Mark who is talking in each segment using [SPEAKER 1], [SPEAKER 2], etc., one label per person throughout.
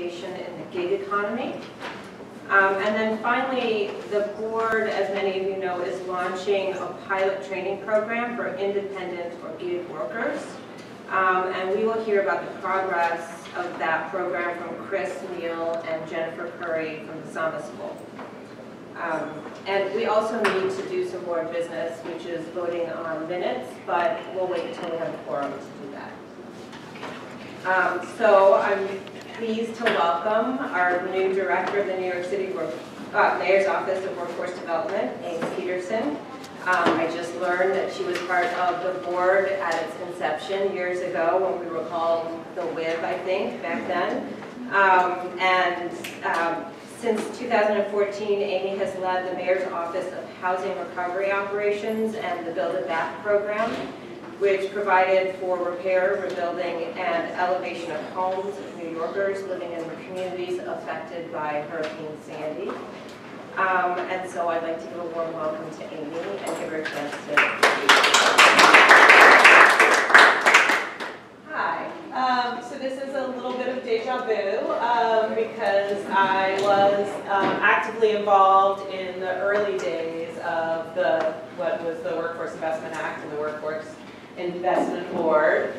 [SPEAKER 1] participation in the gig economy. And then finally, the board, as many of you know, is launching a pilot training program for independent or gig workers. And we will hear about the progress of that program from Chris Neal and Jennifer Curry from the Samaschool. And we also need to do some board business, which is voting on minutes, but we'll wait until we have a quorum to do that. So I'm pleased to welcome our new director of the New York City Mayor's Office of Workforce Development, Amy Peterson. I just learned that she was part of the board at its inception years ago when we were called the WIB, I think, back then. Since 2014, Amy has led the Mayor's Office of Housing Recovery Operations and the Build It Back program, which provided for repair, rebuilding, and elevation of homes of New Yorkers living in the communities affected by Hurricane Sandy. And so I'd like to give a warm welcome to Amy and give her a chance to
[SPEAKER 2] Hi. So this is a little bit of deja vu because I was actively involved in the early days of what was the Workforce Investment Act and the Workforce Investment Board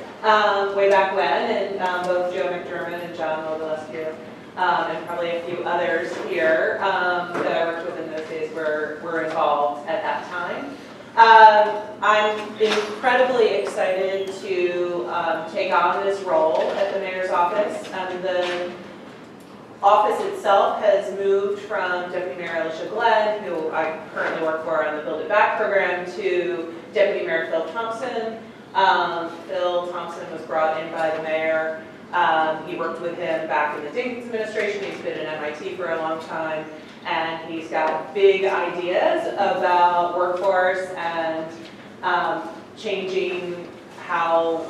[SPEAKER 2] way back when, and both Joe McDermott and John Mobilescu and probably a few others here that I worked with in those days were involved at that time. I'm incredibly excited to take on this role at the Mayor's Office. The office itself has moved from Deputy Mayor Alicia Glenn, who I currently work for on the Build It Back program, to Deputy Mayor Phil Thompson. Phil Thompson was brought in by the mayor. He worked with him back in the Dinkins administration. He's been at NYC for a long time. And he's got big ideas about workforce and changing how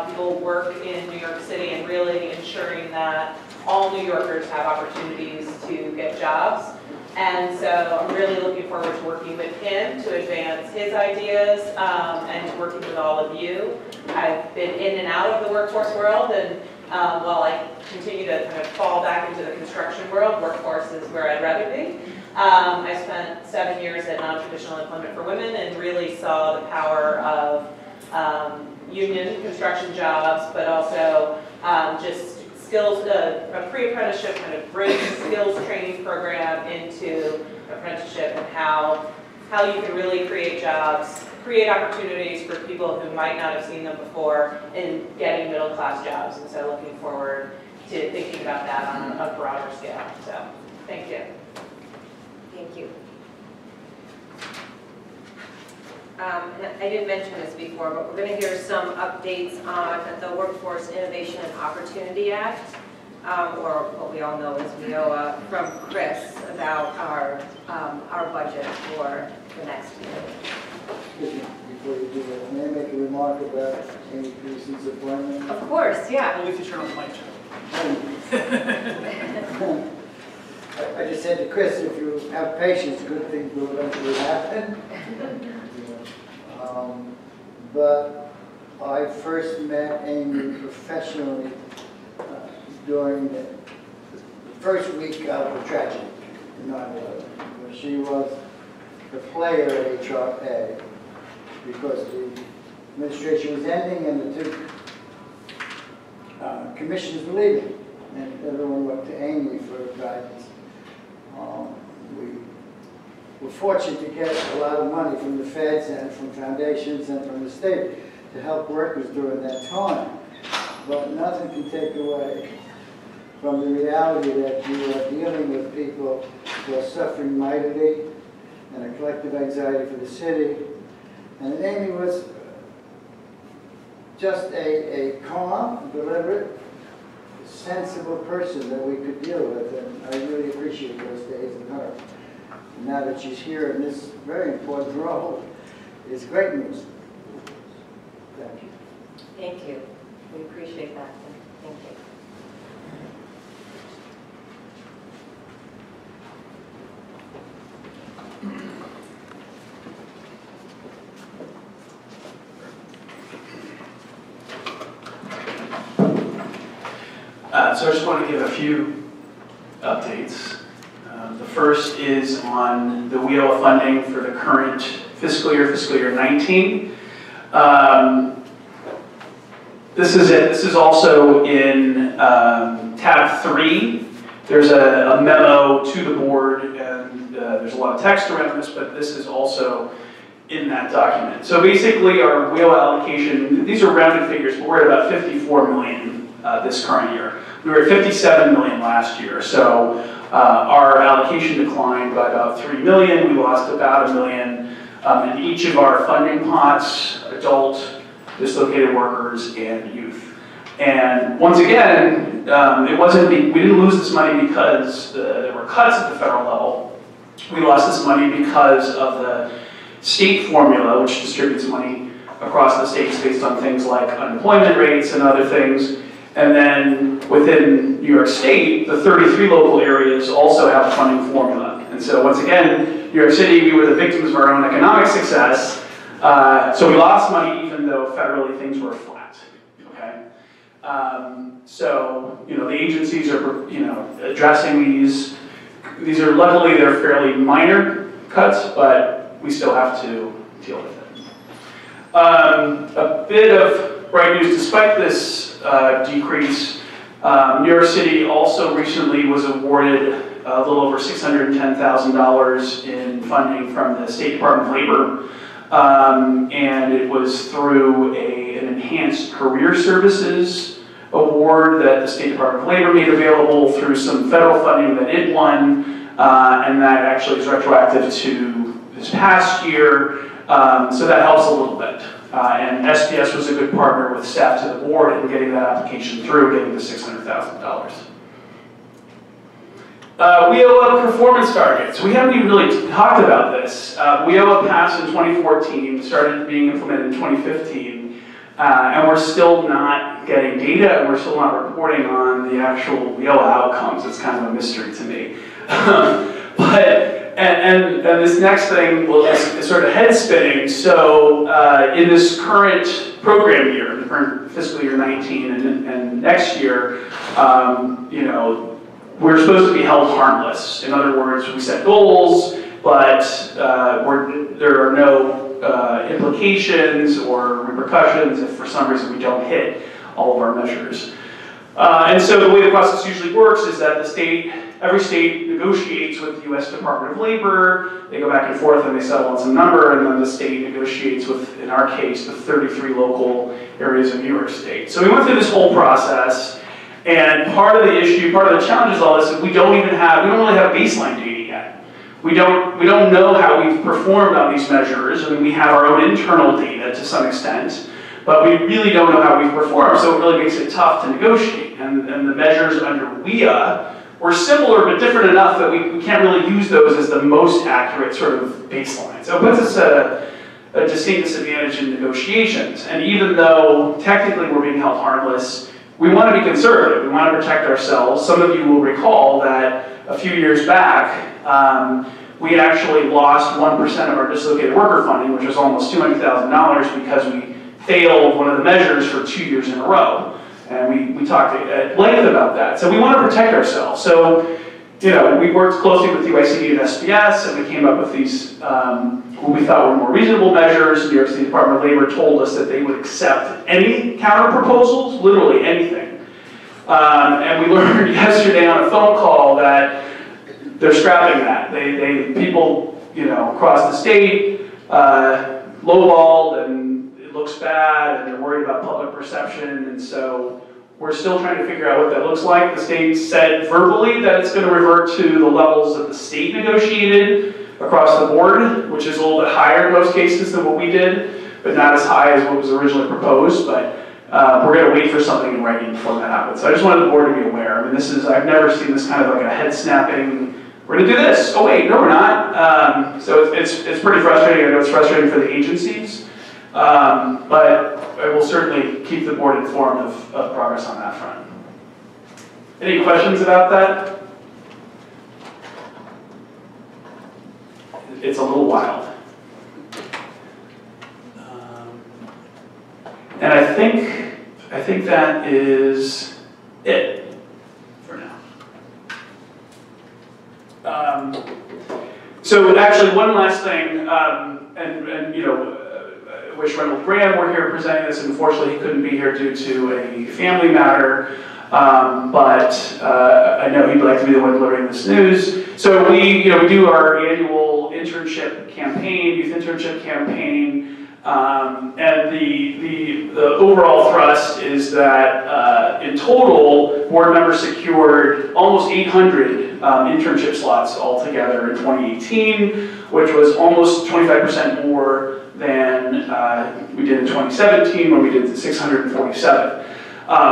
[SPEAKER 2] people work in New York City and really ensuring that all New Yorkers have opportunities to get jobs. And so I'm really looking forward to working with him to advance his ideas and working with all of you. I've been in and out of the workforce world, and while I continue to kind of fall back into the construction world, workforce is where I'd rather be. I spent 7 years at Non-Traditional Employment for Women and really saw the power of union construction jobs, but also just skills, a pre-apprenticeship kind of bridge skills training program into apprenticeship, and how you can really create jobs, create opportunities for people who might not have seen them before in getting middle-class jobs. And so looking forward to thinking about that on a broader scale. So thank you.
[SPEAKER 1] Thank you. I didn't mention this before, but we're going to hear some updates on the Workforce Innovation and Opportunity Act, or what we all know as WIOA, from Chris about our budget for the next year.
[SPEAKER 3] Before you do that, may I make a remark about Amy Peterson's appointment?
[SPEAKER 1] Of course, yeah.
[SPEAKER 4] Only if you turn on the mic,
[SPEAKER 3] I just said to Chris, if you have patience, good things will eventually happen. But I first met Amy professionally during the first week of the tragedy in 9/11, where she was the player at HRA, because the administration was ending and the two commissions were leaving, and everyone looked to Amy for guidance. We were fortunate to get a lot of money from the feds and from foundations and from the state to help workers during that time. But nothing can take away from the reality that you are dealing with people who are suffering mightily and a collective anxiety for the city. And Amy was just a calm, deliberate, sensible person that we could deal with, and I really appreciate those days of her. And now that she's here in this very important role, it's great news. Thank you.
[SPEAKER 1] Thank you. We appreciate that. Thank you.
[SPEAKER 4] So I just want to give a few updates. The first is on the WIOA funding for the current fiscal year 19. This is it. This is also in tab 3. There's a memo to the board, and there's a lot of text around this, but this is also in that document. So basically our WIOA allocation, these are rounded figures, but we're at about 54 million this current year. We were at 57 million last year, so our allocation declined by about 3 million. We lost about 1 million in each of our funding pots: adult, dislocated workers, and youth. And once again, we didn't lose this money because there were cuts at the federal level. We lost this money because of the state formula, which distributes money across the states based on things like unemployment rates and other things. And then within New York State, the 33 local areas also have a funding formula. And so once again, New York City, we were the victims of our own economic success. So we lost money even though federally things were flat, okay? So, the agencies are, addressing these. These are, luckily, they're fairly minor cuts, but we still have to deal with it. A bit of bright news, despite this decrease, New York City also recently was awarded a little over $610,000 in funding from the State Department of Labor. And it was through an enhanced career services award that the State Department of Labor made available through some federal funding that it won, and that actually is retroactive to this past year, so that helps a little bit. And SPS was a good partner with staff to the board in getting that application through, getting the $600,000. WIOA performance targets. We haven't even really talked about this. WIOA passed in 2014, started being implemented in 2015, and we're still not getting data, and we're still not reporting on the actual WIOA outcomes. It's kind of a mystery to me. And this next thing is sort of head spinning. So in this current program year, the current fiscal year 19 and next year, we're supposed to be held harmless. In other words, we set goals, but there are no implications or repercussions if for some reason we don't hit all of our measures. And so the way the process usually works is that every state negotiates with the U.S. Department of Labor, they go back and forth and they settle on some number, and then the state negotiates with, in our case, the 33 local areas of New York State. So we went through this whole process, and part of the challenge is all this is we don't really have baseline data yet. We don't know how we've performed on these measures. I mean, we have our own internal data to some extent, but we really don't know how we've performed, so it really makes it tough to negotiate. And the measures under WIA were similar but different enough that we can't really use those as the most accurate sort of baseline. So it puts us at a distinct disadvantage in negotiations. And even though technically we're being held harmless, we want to be conservative. We want to protect ourselves. Some of you will recall that a few years back, we actually lost 1% of our dislocated worker funding, which was almost $200,000 because we failed one of the measures for 2 years in a row. And we talked at length about that. So we want to protect ourselves. So, we worked closely with UICD and SPS, and we came up with these, what we thought were more reasonable measures. New York State Department of Labor told us that they would accept any counter proposals, literally anything. And we learned yesterday on a phone call that they're scrapping that. People, across the state, lowballed, and it looks bad, and they're worried about public perception, and so we're still trying to figure out what that looks like. The state said verbally that it's going to revert to the levels that the state negotiated across the board, which is a little bit higher in most cases than what we did, but not as high as what was originally proposed. But we're going to wait for something in writing before that happens. So I just wanted the board to be aware. I mean, I've never seen this kind of like a head snapping, we're going to do this. Oh wait, no we're not. So it's pretty frustrating. I know it's frustrating for the agencies. But I will certainly keep the board informed of progress on that front. Any questions about that? It's a little wild. And I think that is it. So actually, one last thing, and you know, I wish Reynold Graham were here presenting this. Unfortunately, he couldn't be here due to a family matter. But I know he'd like to be the one delivering this news. So we do our annual internship campaign, youth internship campaign, and the overall thrust is that in total, board members secured almost 800 internship slots altogether in 2018, which was almost 25% more than we did in 2017 when we did 647.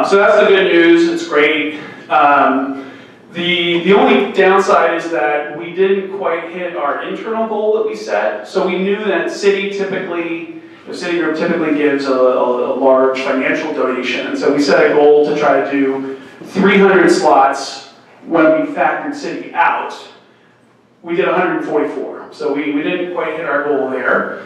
[SPEAKER 4] So that's the good news, it's great. The only downside is that we didn't quite hit our internal goal that we set. So we knew that the Citigroup typically gives a large financial donation. And so we set a goal to try to do 300 slots when we factored Citi out. We did 144. So we didn't quite hit our goal there.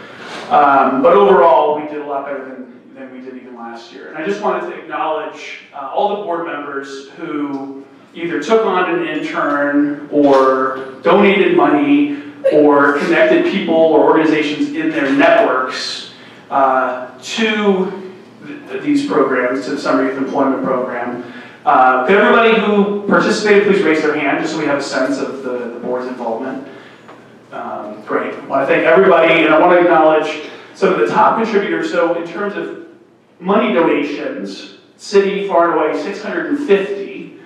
[SPEAKER 4] But overall, we did a lot better than we did even last year. And I just wanted to acknowledge all the board members who either took on an intern or donated money or connected people or organizations in their networks to these programs, to the Summer Youth Employment Program. Could everybody who participated please raise their hand just so we have a sense of the board's involvement? Great. I want to thank everybody, and I want to acknowledge some of the top contributors. So in terms of money donations, Citi far and away 650.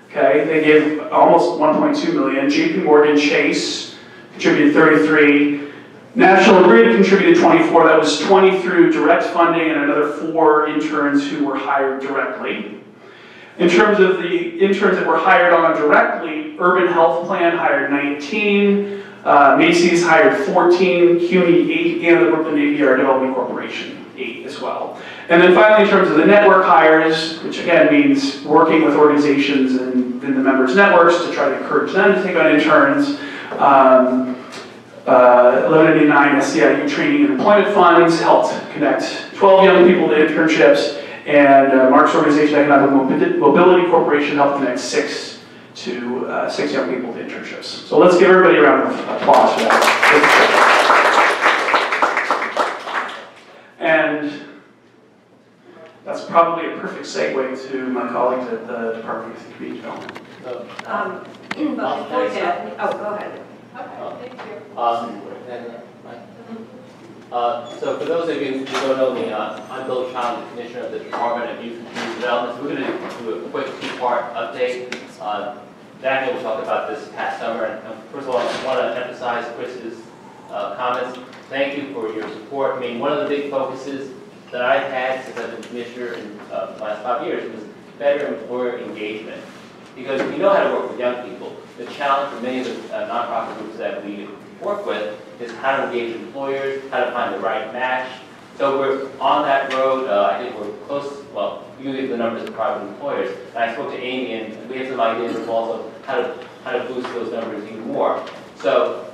[SPEAKER 4] Okay, they gave almost 1.2 million. JP Morgan Chase contributed 33. National Grid contributed 24. That was 20 through direct funding and another 4 interns who were hired directly. In terms of the interns that were hired on directly, Urban Health Plan hired 19. Macy's hired 14, CUNY 8, and the Brooklyn APR Development Corporation 8 as well. And then finally, in terms of the network hires, which again means working with organizations and in the members' networks to try to encourage them to take on interns. 1189 SCIU Training and Employment Funds helped connect 12 young people to internships, and Mark's organization, Economic Mobility Corporation, helped connect 6 young people to internships. So let's give everybody a round of applause for that. And that's probably a perfect segue to my colleagues at the Department of Youth and Community Development.
[SPEAKER 1] But before that, go ahead.
[SPEAKER 2] Okay, thank you.
[SPEAKER 5] So for those of you who don't know me, I'm Bill Chong, the Commissioner of the Department of Youth and Community Development. So we're going to do a quick 2-part update. Daniel will talk about this past summer. And first of all, I want to emphasize Chris's comments. Thank you for your support. I mean, one of the big focuses that I've had since I've been Commissioner in the last 5 years was better employer engagement. Because we know how to work with young people. The challenge for many of the nonprofit groups that we work with is how to engage employers, how to find the right match. So we're on that road. I think we're close. Well, you give the numbers of private employers. And I spoke to Amy, and we have some ideas of also how to boost those numbers even more. So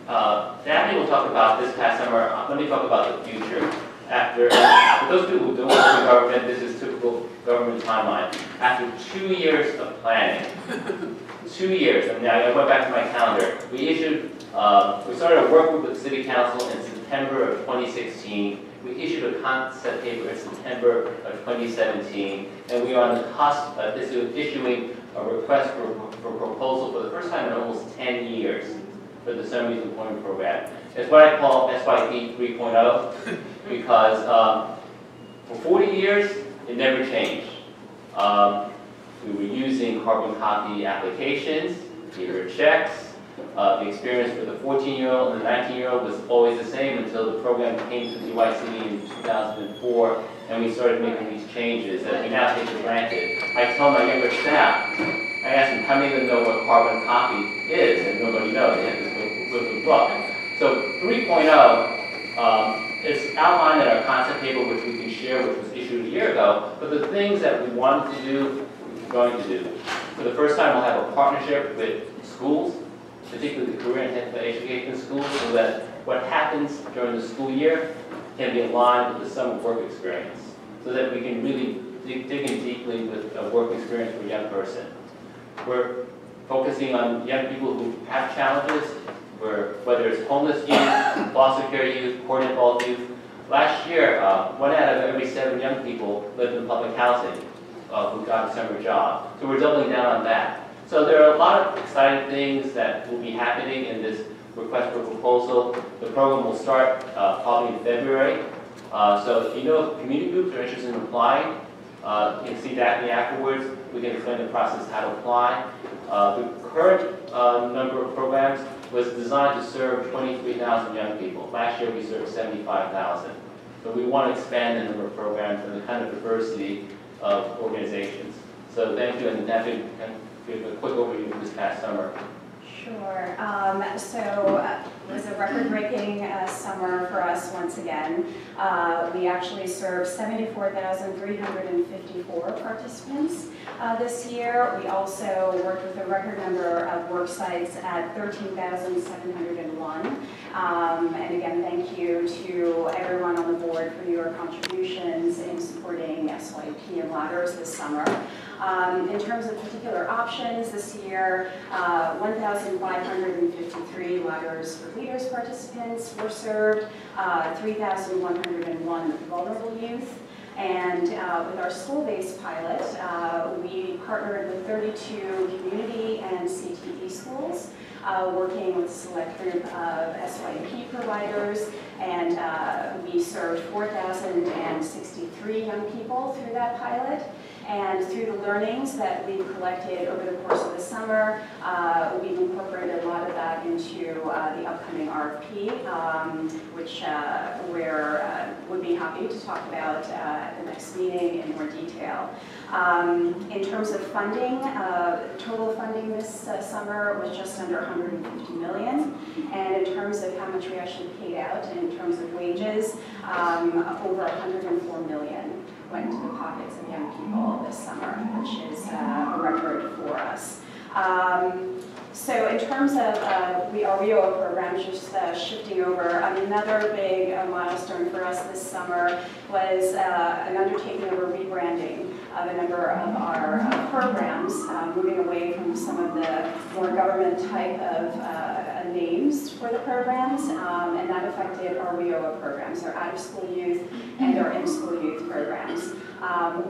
[SPEAKER 5] Daphne will talk about this past summer. Let me talk about the future. For those people who don't work in government, this is typical government timeline. After 2 years of planning, 2 years, and now I went back to my calendar. We started a work group with the City Council in September of 2016. We issued a concept paper in September of 2017, and we are on the cusp of issuing a request for proposal for the first time in almost 10 years for the Summer Youth Employment Program. It's what I call SYP 3.0, because for 40 years, it never changed. We were using carbon copy applications, paper checks. The experience for the 14-year-old and the 19-year-old was always the same until the program came to NYC in 2004, and we started making these changes that we now take for granted. I tell my younger staff, I ask them, how many of them know what carbon copy is? And nobody knows. They have this little book. So 3.0 is outlined in our concept paper, which we can share, which was issued a year ago. But the things that we wanted to do, we're going to do. For the first time, we'll have a partnership with schools, particularly the career and technical education schools, so that what happens during the school year can be aligned with the summer work experience, so that we can really dig in deeply with a work experience for a young person. We're focusing on young people who have challenges, whether it's homeless youth, foster care youth, court involved youth. Last year, 1 out of every 7 young people lived in public housing who got a summer job. So we're doubling down on that. So there are a lot of exciting things that will be happening in this request for proposal. The program will start probably in February. So if you know community groups are interested in applying, you can see Daphne afterwards. We can explain the process how to apply. The current number of programs was designed to serve 23,000 young people. Last year we served 75,000. So we want to expand the number of programs and the kind of diversity of organizations. So thank you, and Daphne can give a quick overview of this past summer.
[SPEAKER 6] Sure. It was a record-breaking summer for us once again. We actually served 74,354 participants this year. We also worked with a record number of work sites at 13,701. And again, thank you to everyone on the board for your contributions in supporting SYP and ladders this summer. In terms of particular options this year, 1,553 ladders for leaders participants were served, 3,101 vulnerable youth, and with our school-based pilot, we partnered with 32 community and CTE schools, working with a select group of SYP providers, and we served 4,063 young people through that pilot. And through the learnings that we've collected over the course of the summer, we've incorporated a lot of that into the upcoming RFP, which would be happy to talk about at the next meeting in more detail. In terms of funding, total funding this summer was just under $150 million. And in terms of how much we actually paid out, and in terms of wages, over $104 million went into the pockets of young people this summer, which is a record for us. So in terms of our REOA program, just shifting over, another big milestone for us this summer was an undertaking of a rebranding of a number of our programs, moving away from some of the more government type of names for the programs, and that affected our REOA programs, our out-of-school youth and our in-school youth programs.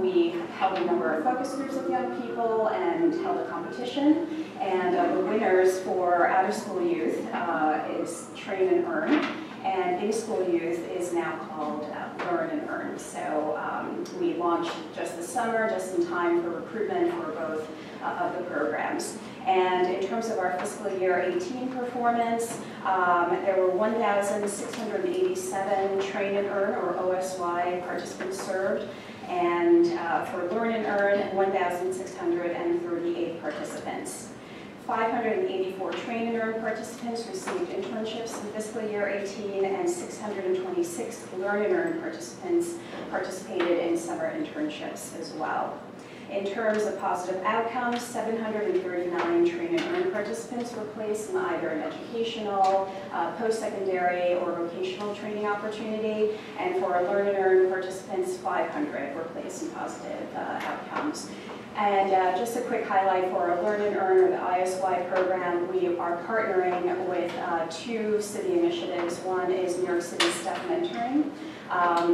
[SPEAKER 6] We held a number of focus groups with young people and held a competition, and the winners for out-of-school youth is Train and Earn, and in-school youth is now called Learn and Earn. So we launched just this summer, just in time for recruitment for both of the programs. And in terms of our fiscal year 18 performance, there were 1,687 Train and Earn, or OSY, participants served, and for Learn and Earn, 1,638 participants. 584 Train and Earn participants received internships in fiscal year 18, and 626 Learn and Earn participants participated in summer internships as well. In terms of positive outcomes, 739 Train and Earn participants were placed in either an educational, post-secondary, or vocational training opportunity, and for our Learn and Earn participants, 500 were placed in positive outcomes. And just a quick highlight for our Learn and Earn, or the ISY program, we are partnering with 2 city initiatives. One is New York City Step Mentoring,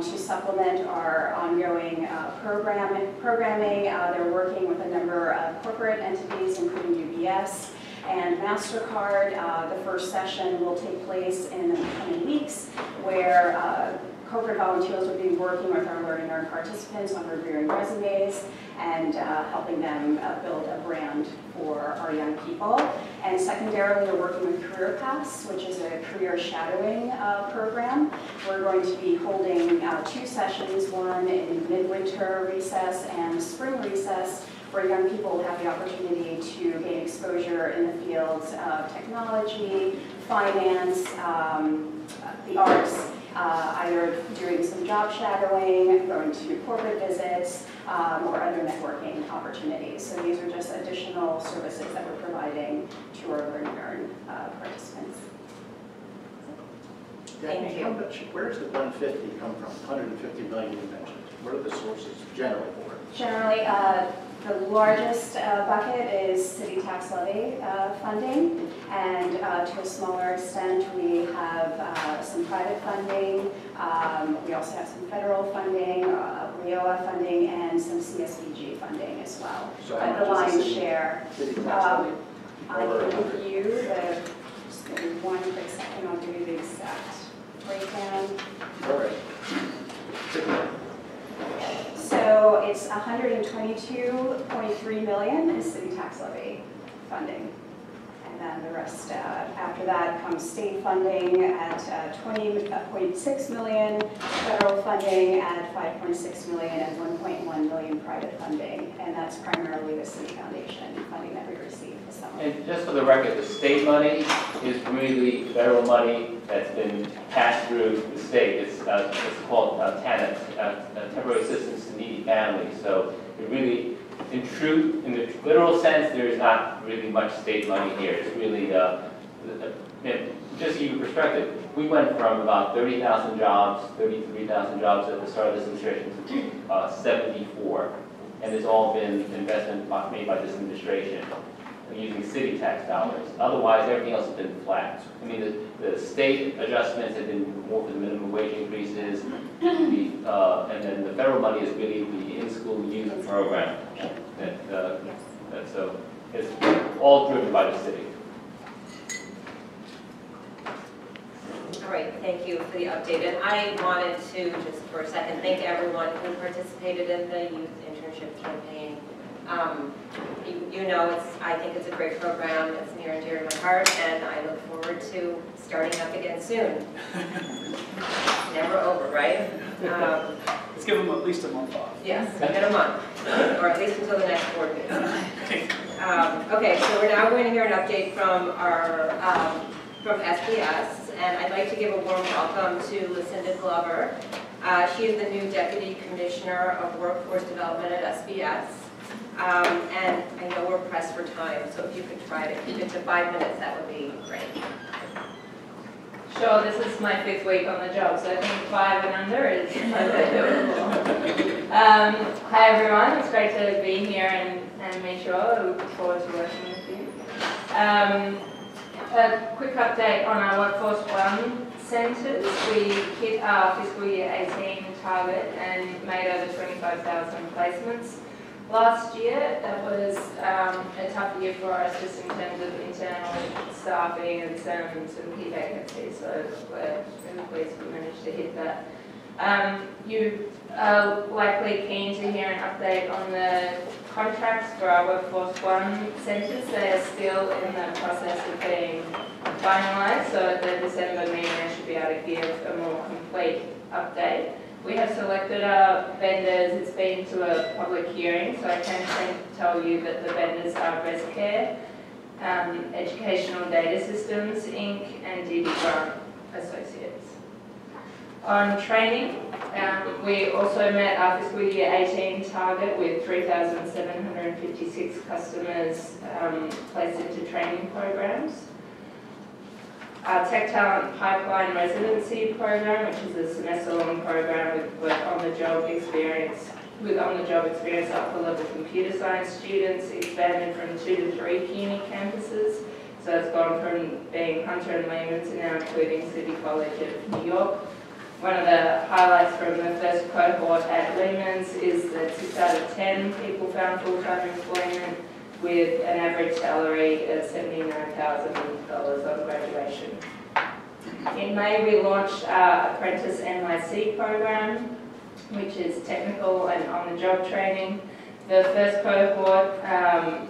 [SPEAKER 6] to supplement our ongoing programming. They're working with a number of corporate entities, including UBS and MasterCard. The first session will take place in the coming weeks, where corporate volunteers will be working with our Learn and Earn participants on reviewing resumes and helping them build a brand for our young people. And secondarily, we're working with Career Paths, which is a career shadowing program. We're going to be holding 2 sessions, one in midwinter recess and spring recess, where young people will have the opportunity to gain exposure in the fields of technology, finance, the arts, either doing some job shadowing, going to corporate visits, or other networking opportunities. So these are just additional services that we're providing to our Learn and Earn participants. Thank you.
[SPEAKER 7] Where does the 150 come from? 150 million you mentioned. What are the sources generally for it?
[SPEAKER 6] Generally, The largest bucket is city tax levy funding, and to a smaller extent, we have some private funding. We also have some federal funding, RIOA funding, and some CSBG funding as well.
[SPEAKER 7] So how
[SPEAKER 6] The
[SPEAKER 7] much is
[SPEAKER 6] lion's
[SPEAKER 7] the
[SPEAKER 6] share.
[SPEAKER 7] city tax levy?
[SPEAKER 6] I can give you the, just give me one quick second, I'll give you the exact breakdown.
[SPEAKER 7] All right.
[SPEAKER 6] So it's 122.3 million is city tax levy funding. And then the rest, after that comes state funding at 20.6 million, federal funding at 5.6 million, and 1.1 million private funding. And that's primarily the city foundation funding that we receive this summer.
[SPEAKER 5] And just for the record, the state money is really federal money that's been passed through the state. It's called TANF, Temporary Assistance to Needy Families. So it really, in the literal sense, there is not really much state money here. It's really, just to give you perspective, we went from about 30,000 jobs, 33,000 jobs at the start of this administration to 74. And it's all been investment made by this administration using city tax dollars. Otherwise, everything else has been flat. I mean, the state adjustments have been more for the minimum wage increases, and then the federal money is really the in-school youth program. So it's all driven by the city.
[SPEAKER 1] All right, thank you for the update. And I wanted to, just for a second, thank everyone who participated in the youth internship campaign. You know, I think it's a great program. It's near and dear to my heart, and I look forward to starting up again soon. Never over, right?
[SPEAKER 4] Let's give them at least a month off.
[SPEAKER 1] Yes, get a month, or at least until the next board meeting. Okay, so we're now going to hear an update from our from SBS, and I'd like to give a warm welcome to Lucinda Glover. She is the new Deputy Commissioner of Workforce Development at SBS. And I know we're pressed for time, so if you could try to keep it to 5 minutes, that would be great.
[SPEAKER 8] Sure, this is my 5th week on the job, so I think 5 and under is doable. Hi everyone, it's great to be here and meet you all. I look forward to working with you. A quick update on our Workforce One centres. We hit our fiscal year 18 target and made over 25,000 placements. Last year, that was a tough year for us just in terms of internal staffing and some key vacancies, so we're really pleased we managed to hit that. You are likely keen to hear an update on the contracts for our Workforce One centres. They are still in the process of being finalised, so at the December meeting I should be able to give a more complete update. We have selected our vendors. It's been to a public hearing, so I can tell you that the vendors are ResCare, Educational Data Systems, Inc., and DB Grant Associates. On training, we also met our fiscal year 18 target with 3,756 customers placed into training programs. Our Tech Talent Pipeline Residency Program, which is a semester-long program with on-the-job experience, upper-level computer science students, expanded from 2 to 3 CUNY campuses. So it's gone from being Hunter and Lehman to now including City College of New York. One of the highlights from the first cohort at Lehman's is that 6 out of 10 people found full-time employment, with an average salary of $79,000 on graduation. In May, we launched our Apprentice NYC program, which is technical and on-the-job training. The first cohort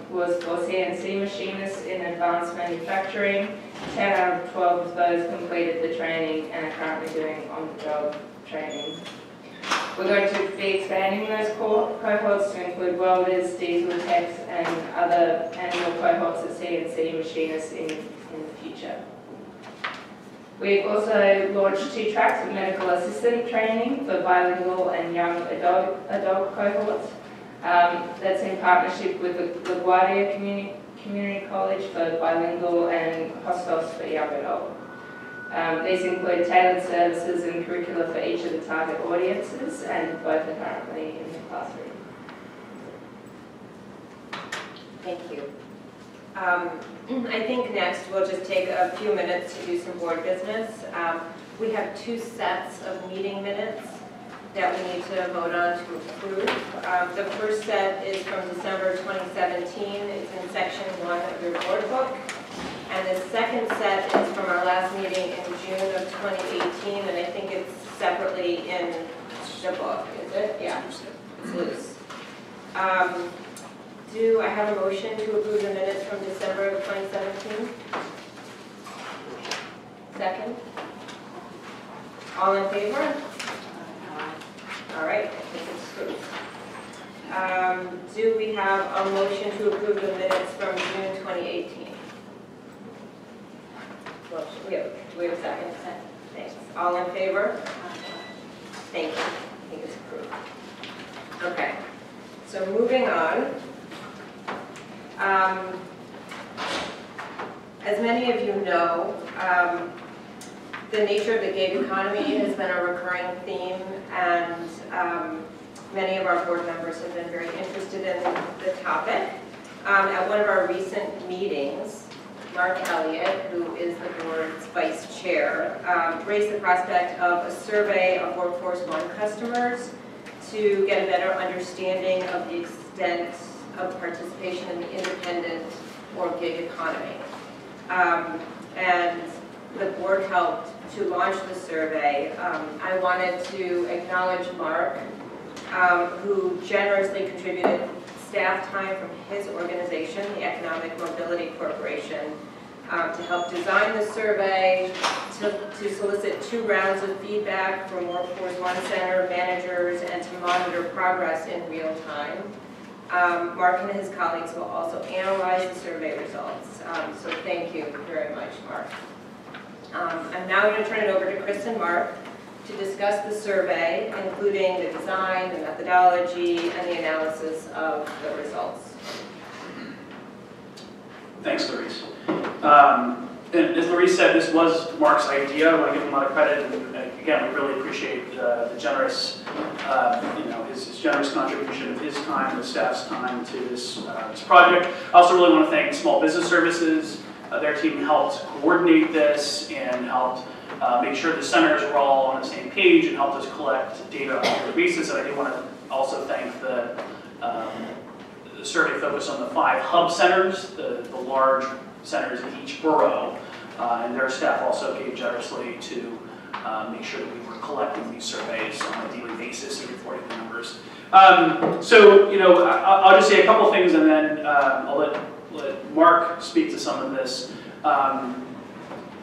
[SPEAKER 8] was for CNC machinists in advanced manufacturing. 10 out of 12 of those completed the training and are currently doing on-the-job training. We're going to be expanding those cohorts to include welders, diesel techs, and other annual cohorts of CNC machinists in the future. We've also launched 2 tracks of medical assistant training for bilingual and young adult cohorts. That's in partnership with the LaGuardia Community College for bilingual and Hostos for young adult. These include tailored services and curricula for each of the target audiences, and both are currently in the classroom.
[SPEAKER 1] Thank you. I think next we'll just take a few minutes to do some board business. We have 2 sets of meeting minutes that we need to vote on to approve. The first set is from December 2017. It's in section 1 of your board book. And the second set is from our last meeting in June of 2018, and I think it's separately in the book, is it? Yeah, it's loose. Do I have a motion to approve the minutes from December of 2017? Second? All in favor? All right, I think it's approved. Do we have a motion to approve the minutes from June 2018? Motion. We have a second. Thanks. All in favor? Thank you. I think it's approved. Okay. So moving on. As many of you know, the nature of the gig economy has been a recurring theme, and many of our board members have been very interested in the topic. At one of our recent meetings, Mark Elliott, who is the board's vice chair, raised the prospect of a survey of Workforce One customers to get a better understanding of the extent of participation in the independent or gig economy. And the board helped to launch the survey. I wanted to acknowledge Mark, who generously contributed staff time from his organization, the Economic Mobility Corporation, to help design the survey, to solicit 2 rounds of feedback from Workforce One Center managers, and to monitor progress in real time. Mark and his colleagues will also analyze the survey results. So thank you very much, Mark. I'm now going to turn it over to Chris and Mark to discuss the survey, including the design, the methodology, and the analysis of the results.
[SPEAKER 4] Thanks, Larice. And as Larice said, this was Mark's idea. I want to give him a lot of credit, and again, we really appreciate the generous, his generous contribution of his time, the staff's time to this project. I also really want to thank Small Business Services. Their team helped coordinate this and helped make sure the centers were all on the same page and helped us collect data on a regular basis. And I do want to also thank the survey focused on the 5 hub centers, the large centers in each borough, and their staff also gave generously to make sure that we were collecting these surveys on a daily basis and reporting the numbers. So, I'll just say a couple things, and then I'll let Mark speak to some of this. And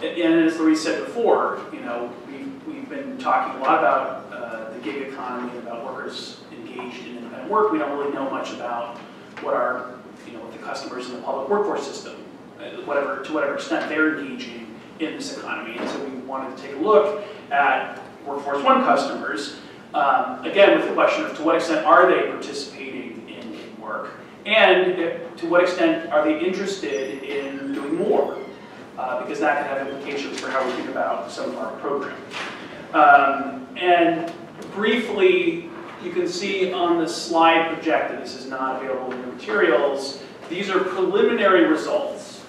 [SPEAKER 4] as Larice said before, we've been talking a lot about the gig economy, about workers engaged in independent work. We don't really know much about what our, what the customers in the public workforce system, to whatever extent they're engaging in this economy. And so we wanted to take a look at Workforce One customers, again, with the question of to what extent are they participating in gig work, and to what extent are they interested in doing more, because that can have implications for how we think about some of our programming. And briefly, you can see on the slide projected, this is not available in the materials, these are preliminary results.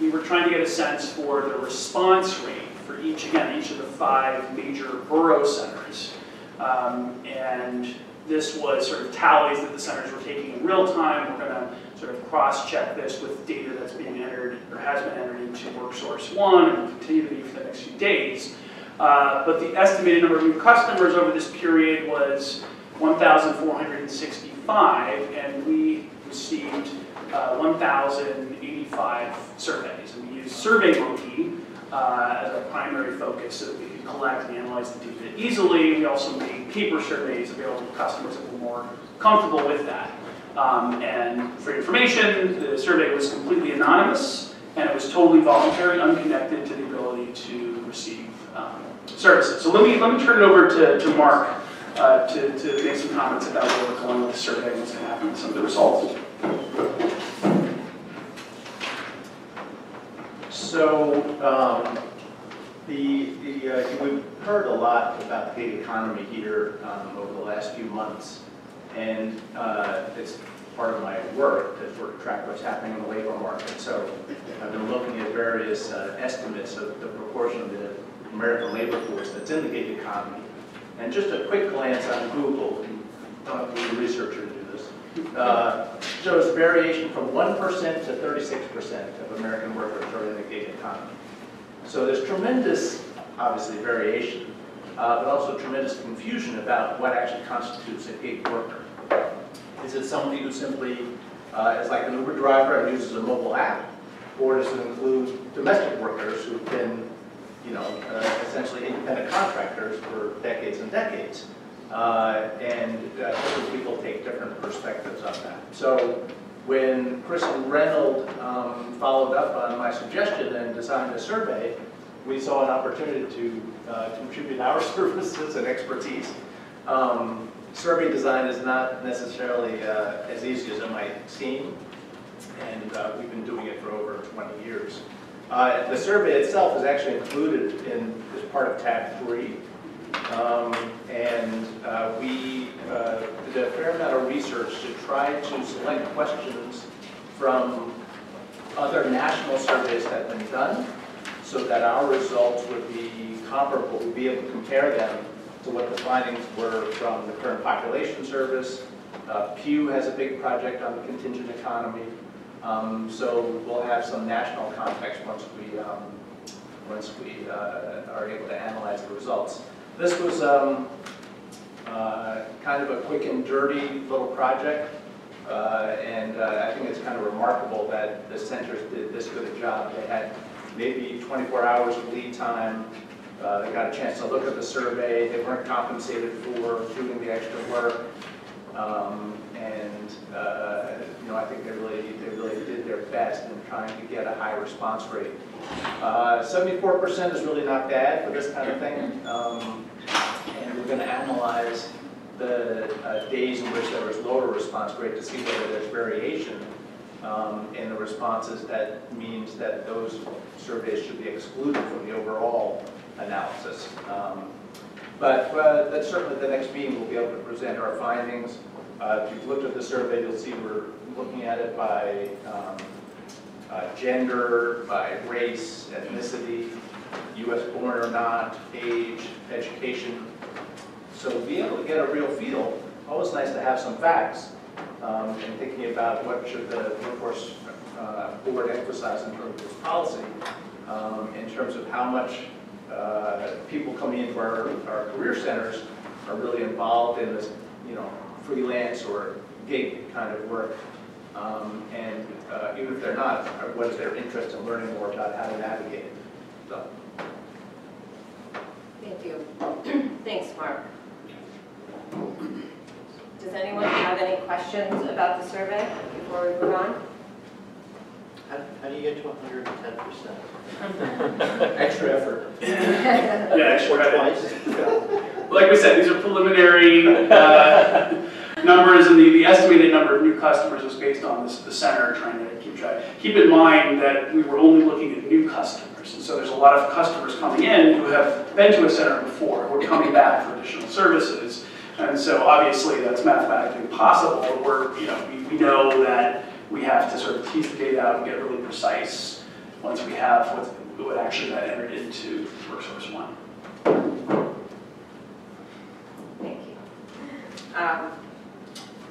[SPEAKER 4] We were trying to get a sense for the response rate for each of the 5 major borough centers. And this was sort of tallies that the centers were taking in real time. We're going to sort of cross-check this with data that's being entered or has been entered into WorkSource One and will continue to be for the next few days. But the estimated number of new customers over this period was 1,465, and we received 1,085 surveys. And we used SurveyMonkey as our primary focus so that we could collect and analyze the data easily. We also made paper surveys available to customers that were more comfortable with that. And for information, the survey was completely anonymous, and it was totally voluntary, unconnected to the ability to receive services. So let me turn it over to Mark to make some comments about where we're going with the survey and what's going to happen with some of the results.
[SPEAKER 7] So we've heard a lot about the gig economy here over the last few months, and it's part of my work to sort of track what's happening in the labor market. So I've been looking at various estimates of the proportion of the American labor force that's in the gig economy. And just a quick glance on Google, you don't have to be a researcher to do this, shows variation from 1% to 36% of American workers are in the gig economy. So there's tremendous, obviously, variation, but also tremendous confusion about what actually constitutes a gig worker. Is it somebody who simply is like an Uber driver and uses a mobile app? Or does it include domestic workers who've been, you know, essentially independent contractors for decades and decades? Different people take different perspectives on that. So when Chris and Reynold followed up on my suggestion and designed a survey, we saw an opportunity to contribute our services and expertise. Survey design is not necessarily as easy as it might seem, and we've been doing it for over 20 years. The survey itself is actually included as part of tab 3. We did a fair amount of research to try to select questions from other national surveys that have been done so that our results would be comparable, we'd be able to compare them to what the findings were from the current population service. Pew has a big project on the contingent economy. So we'll have some national context once we are able to analyze the results. This was kind of a quick and dirty little project, and I think it's kind of remarkable that the centers did this good a job. They had maybe 24 hours of lead time. They got a chance to look at the survey. They weren't compensated for doing the extra work, you know, I think they really did their best in trying to get a high response rate. 74% is really not bad for this kind of thing, and we're going to analyze the days in which there was lower response rate to see whether there's variation in the responses. That means that those surveys should be excluded from the overall analysis. But that's certainly the next meeting we'll be able to present our findings. If you've looked at the survey, you'll see we're looking at it by gender, by race, ethnicity, U.S. born or not, age, education. So to be able to get a real feel, always nice to have some facts, and thinking about what should the workforce board emphasize in terms of its policy, in terms of how much people coming into our career centers are really involved in this, you know, freelance or gig kind of work. Even if they're not, what is their interest in learning more about how to navigate it? So.
[SPEAKER 1] Thank you. Thanks, Mark. Does anyone have any questions about the survey before we move on?
[SPEAKER 7] How do you get to 110%? Extra effort.
[SPEAKER 4] Yeah, extra
[SPEAKER 7] Twice.
[SPEAKER 4] Like we said, these are preliminary numbers, and the estimated number of new customers was based on the center trying to keep track. Keep in mind that we were only looking at new customers, and so there's a lot of customers coming in who have been to a center before, who are coming back for additional services, and so obviously that's mathematically possible. We know that we have to sort of tease the data out and get really precise once we have what actually got entered into WorkSource 1.
[SPEAKER 1] Thank you.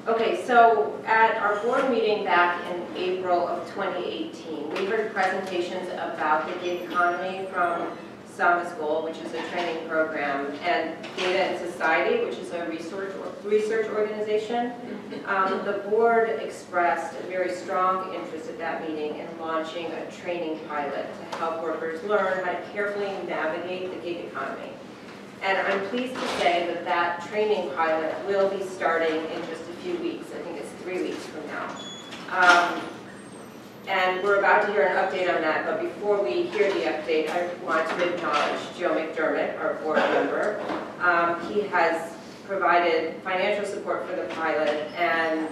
[SPEAKER 1] Okay, so at our board meeting back in April of 2018, we heard presentations about the gig economy from Samaschool, which is a training program, and Data and Society, which is a research organization. The board expressed a very strong interest at that meeting in launching a training pilot to help workers learn how to carefully navigate the gig economy. And I'm pleased to say that training pilot will be starting in just a few weeks. I think it's 3 weeks from now. And we're about to hear an update on that, but before we hear the update, I want to acknowledge Joe McDermott, our board member. He has provided financial support for the pilot, and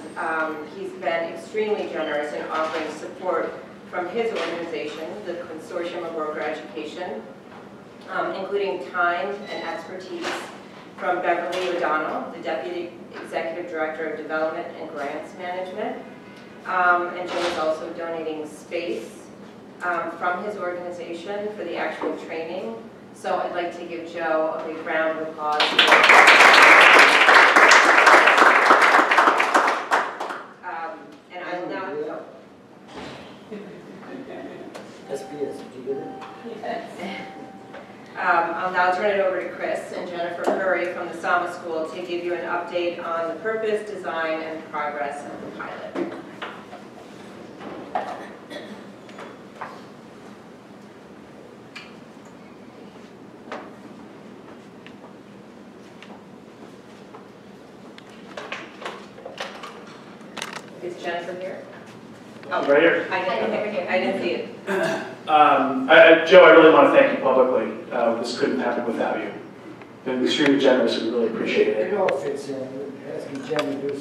[SPEAKER 1] he's been extremely generous in offering support from his organization, the Consortium of Worker Education, including time and expertise from Beverly O'Donnell, the Deputy Executive Director of Development and Grants Management. And Joe is also donating space from his organization for the actual training. So I'd like to give Joe a big round of applause. And I will now...
[SPEAKER 3] SPS, did you get it?
[SPEAKER 2] Yes.
[SPEAKER 1] I'll now turn it over to Chris and Jennifer Curry from the Samaschool to give you an update on the purpose, design, and progress of the pilot. Is Jennifer here?
[SPEAKER 4] Oh, right here.
[SPEAKER 1] I didn't see it.
[SPEAKER 4] Joe, I really want to thank you publicly. This couldn't happen without you. You've been extremely generous, and we really appreciate it.
[SPEAKER 3] It all fits in. Asking Jen to do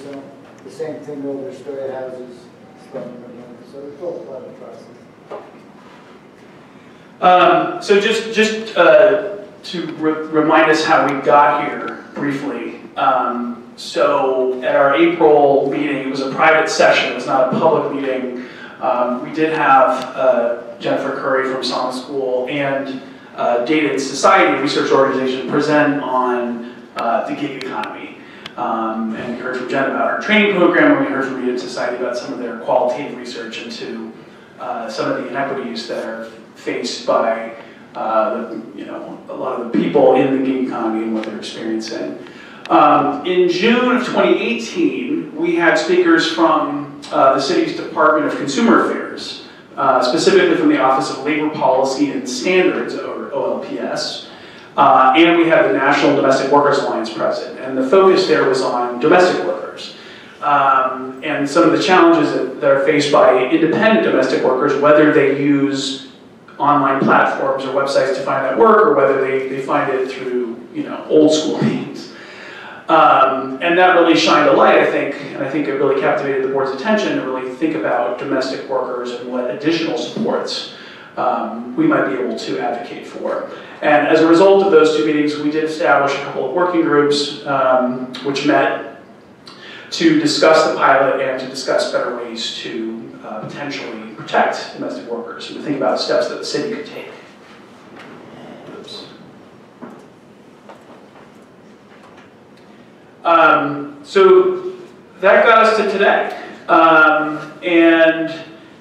[SPEAKER 3] the same thing over story houses, stuff, so it's all part of the process.
[SPEAKER 4] So just to remind us how we got here briefly. So at our April meeting, it was a private session, it was not a public meeting. We did have Jennifer Curry from Samaschool and Data and Society Research Organization present on the gig economy. And we heard from Jen about our training program, and we heard from Data and Society about some of their qualitative research into some of the inequities that are faced by a lot of the people in the gig economy and what they're experiencing. In June of 2018, we had speakers from the city's Department of Consumer Affairs, specifically from the Office of Labor Policy and Standards, or OLPS, and we had the National Domestic Workers Alliance present. And the focus there was on domestic workers and some of the challenges that are faced by independent domestic workers, whether they use online platforms or websites to find that work, or whether they find it through old school means. And that really shined a light, I think, and I think it really captivated the board's attention to really think about domestic workers and what additional supports we might be able to advocate for. And as a result of those two meetings, we did establish a couple of working groups which met to discuss the pilot and to discuss better ways to potentially protect domestic workers and to think about steps that the city could take. So that got us to today, and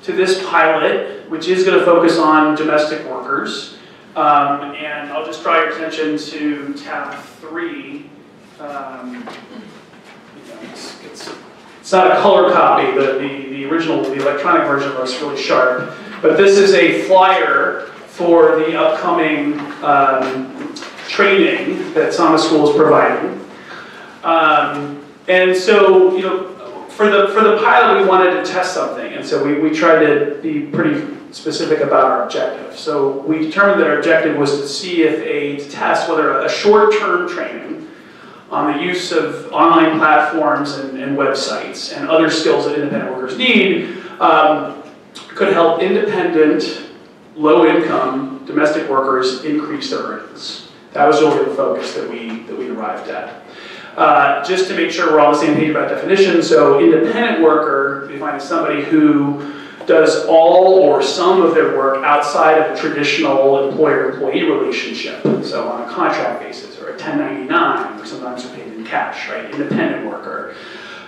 [SPEAKER 4] to this pilot, which is going to focus on domestic workers. And I'll just draw your attention to tab 3. It's not a color copy, but the original, the electronic version looks really sharp. But this is a flyer for the upcoming training that Samaschool is providing. And so, for the pilot, we wanted to test something, and so we tried to be pretty specific about our objective. So we determined that our objective was to see to test whether a short-term training on the use of online platforms and websites and other skills that independent workers need could help independent, low-income domestic workers increase their earnings. That was really the focus that we arrived at. Just to make sure we're all on the same page about definition, so independent worker, we find somebody who does all or some of their work outside of a traditional employer-employee relationship, so on a contract basis or a 1099, or sometimes they're paid in cash, right? Independent worker.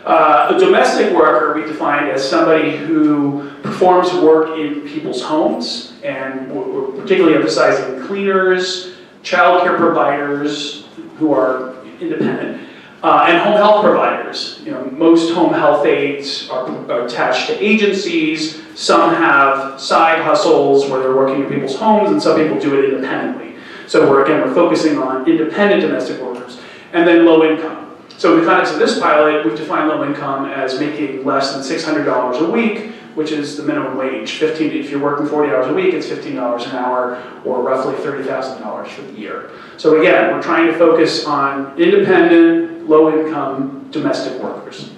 [SPEAKER 4] A domestic worker we define as somebody who performs work in people's homes, and we're particularly emphasizing cleaners, child care providers who are independent, and home health providers. Most home health aides are attached to agencies. Some have side hustles where they're working in people's homes, and some people do it independently. So we're focusing on independent domestic workers, and then low income. So in the context of this pilot, we've defined low income as making less than $600 a week, which is the minimum wage. If you're working 40 hours a week, it's $15 an hour, or roughly $30,000 for the year. So again, we're trying to focus on independent, low-income domestic workers.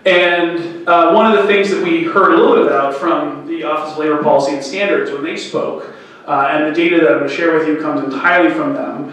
[SPEAKER 4] And one of the things that we heard a little bit about from the Office of Labor Policy and Standards when they spoke, and the data that I'm going to share with you comes entirely from them,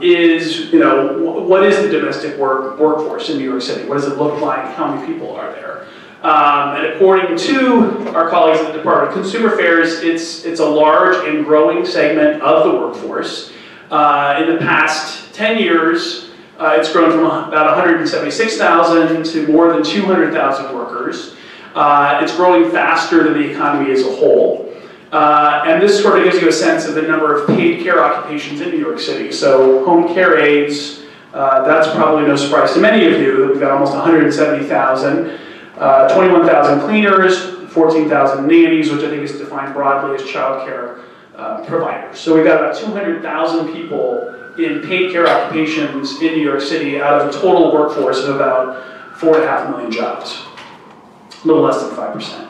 [SPEAKER 4] is, what is the domestic workforce in New York City? What does it look like? How many people are there? And according to our colleagues at the Department of Consumer Affairs, it's a large and growing segment of the workforce. In the past 10 years, it's grown from about 176,000 to more than 200,000 workers. It's growing faster than the economy as a whole. And this sort of gives you a sense of the number of paid care occupations in New York City. So home care aides, that's probably no surprise to many of you that we've got almost 170,000. 21,000 cleaners, 14,000 nannies, which I think is defined broadly as child care providers. So we've got about 200,000 people in paid care occupations in New York City out of a total workforce of about 4.5 million jobs, a little less than 5%.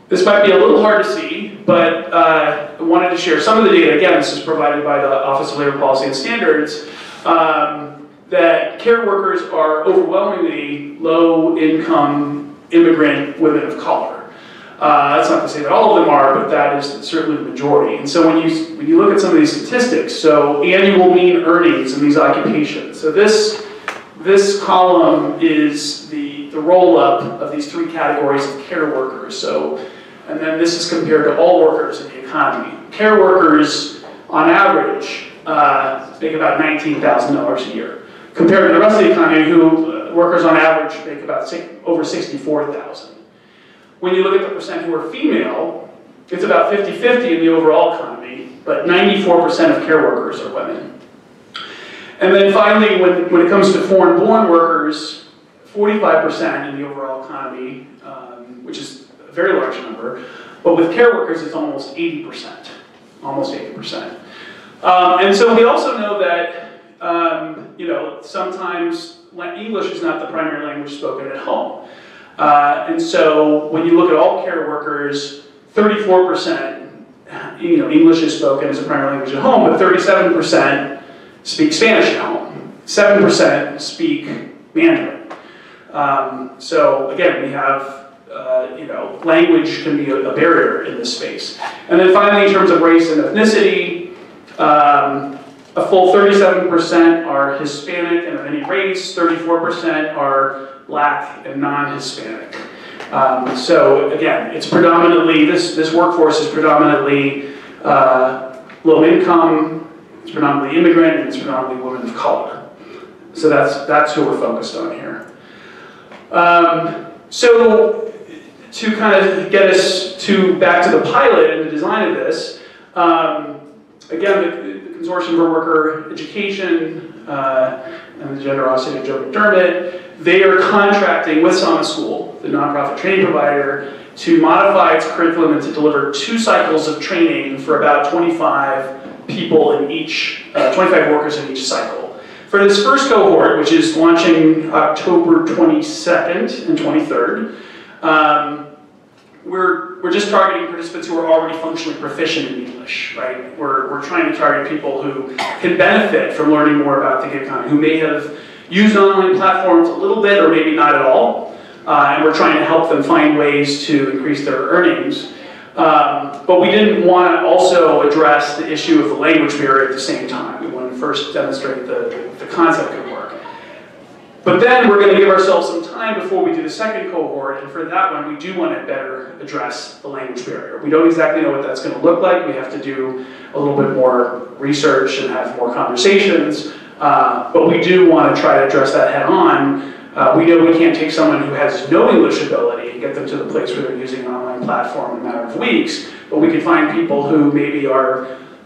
[SPEAKER 4] This might be a little hard to see, but I wanted to share some of the data. Again, this is provided by the Office of Labor Policy and Standards, that care workers are overwhelmingly low-income immigrant women of color. That's not to say that all of them are, but that is certainly the majority. And so when you look at some of these statistics, so annual mean earnings in these occupations. So this column is the roll-up of these three categories of care workers. So, and then this is compared to all workers in the economy. Care workers, on average, make about $19,000 a year, compared to the rest of the economy, who workers on average make about over $64,000. When you look at the percent who are female, it's about 50-50 in the overall economy, but 94% of care workers are women. And then finally, when it comes to foreign-born workers, 45% in the overall economy, which is a very large number, but with care workers, it's almost 80%, almost 80%. And so we also know that, sometimes English is not the primary language spoken at home. And so when you look at all care workers, 34%, English is spoken as a primary language at home, but 37% speak Spanish at home. 7% speak Mandarin. So again, we have, language can be a barrier in this space. And then finally, in terms of race and ethnicity, a full 37% are Hispanic and of any race, 34% are Black and non-Hispanic. So again, it's predominantly, this workforce is predominantly low income, it's predominantly immigrant, and it's predominantly women of color. So that's who we're focused on here. So to kind of get us back to the pilot and the design of this, again, the Consortium for Worker Education and the generosity of Joe McDermott, they are contracting with Samaschool, the nonprofit training provider, to modify its curriculum and to deliver 2 cycles of training for about 25 people in each, 25 workers in each cycle. For this first cohort, which is launching October 22nd and 23rd, we're just targeting participants who are already functionally proficient in English, right? We're trying to target people who can benefit from learning more about the gig economy, who may have used online platforms a little bit or maybe not at all, and we're trying to help them find ways to increase their earnings. But we didn't want to also address the issue of the language barrier at the same time. We wanted to first demonstrate the concept could work. But then we're going to give ourselves some time before we do the second cohort, and for that one, we do want to better address the language barrier. We don't exactly know what that's going to look like. We have to do a little bit more research and have more conversations, but we do want to try to address that head on. We know we can't take someone who has no English ability and get them to the place where they're using an online platform in a matter of weeks, but we can find people who maybe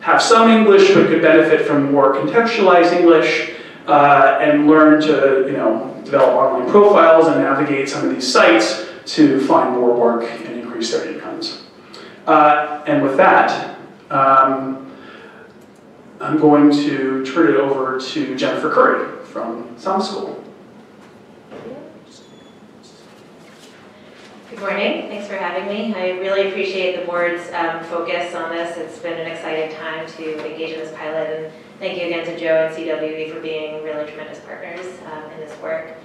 [SPEAKER 4] have some English but could benefit from more contextualized English, and learn to develop online profiles and navigate some of these sites to find more work and increase their incomes. And with that, I'm going to turn it over to Jennifer Curry from Samaschool.
[SPEAKER 9] Good morning. Thanks for having me. I really appreciate the board's focus on this. It's been an exciting time to engage in this pilot, and thank you again to Joe and CWE for being really tremendous partners in this work.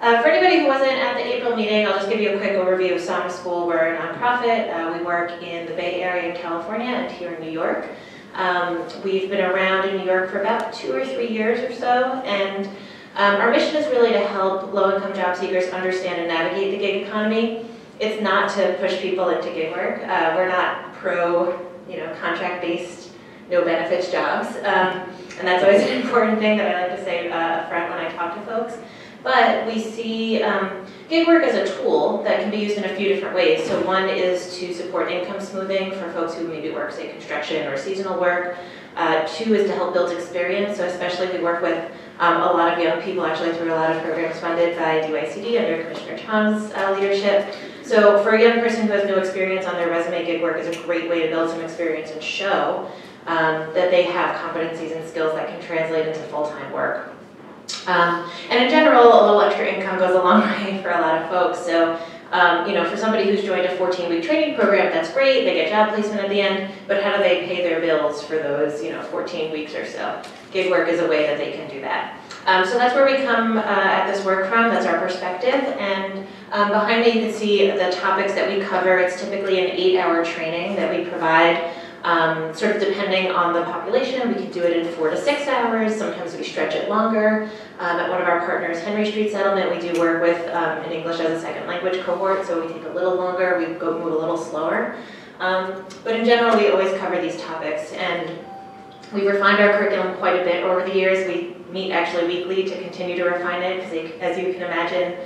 [SPEAKER 9] For anybody who wasn't at the April meeting, I'll just give you a quick overview of Samaschool. We're a nonprofit. We work in the Bay Area in California and here in New York. We've been around in New York for about 2 or 3 years or so, and our mission is really to help low-income job seekers understand and navigate the gig economy. It's not to push people into gig work. We're not pro, contract-based, no benefits jobs, and that's always an important thing that I like to say up front when I talk to folks. But we see gig work as a tool that can be used in a few different ways. So one is to support income smoothing for folks who maybe work, say, construction or seasonal work. 2 is to help build experience. So especially we work with a lot of young people, actually through a lot of programs funded by NYC under Commissioner Chong's leadership. So for a young person who has no experience on their resume, gig work is a great way to build some experience and show that they have competencies and skills that can translate into full-time work. And in general, a little extra income goes a long way for a lot of folks. So, for somebody who's joined a 14-week training program, that's great. They get job placement at the end, but how do they pay their bills for those, 14 weeks or so? Gig work is a way that they can do that. So that's where we come at this work from. That's our perspective. And behind me, you can see the topics that we cover. It's typically an 8-hour training that we provide. Sort of depending on the population, we can do it in 4 to 6 hours. Sometimes we stretch it longer. At one of our partners, Henry Street Settlement, we do work with an English as a second language cohort, so we take a little longer, we move a little slower. But in general, we always cover these topics, and we've refined our curriculum quite a bit over the years. We meet actually weekly to continue to refine it, because as you can imagine,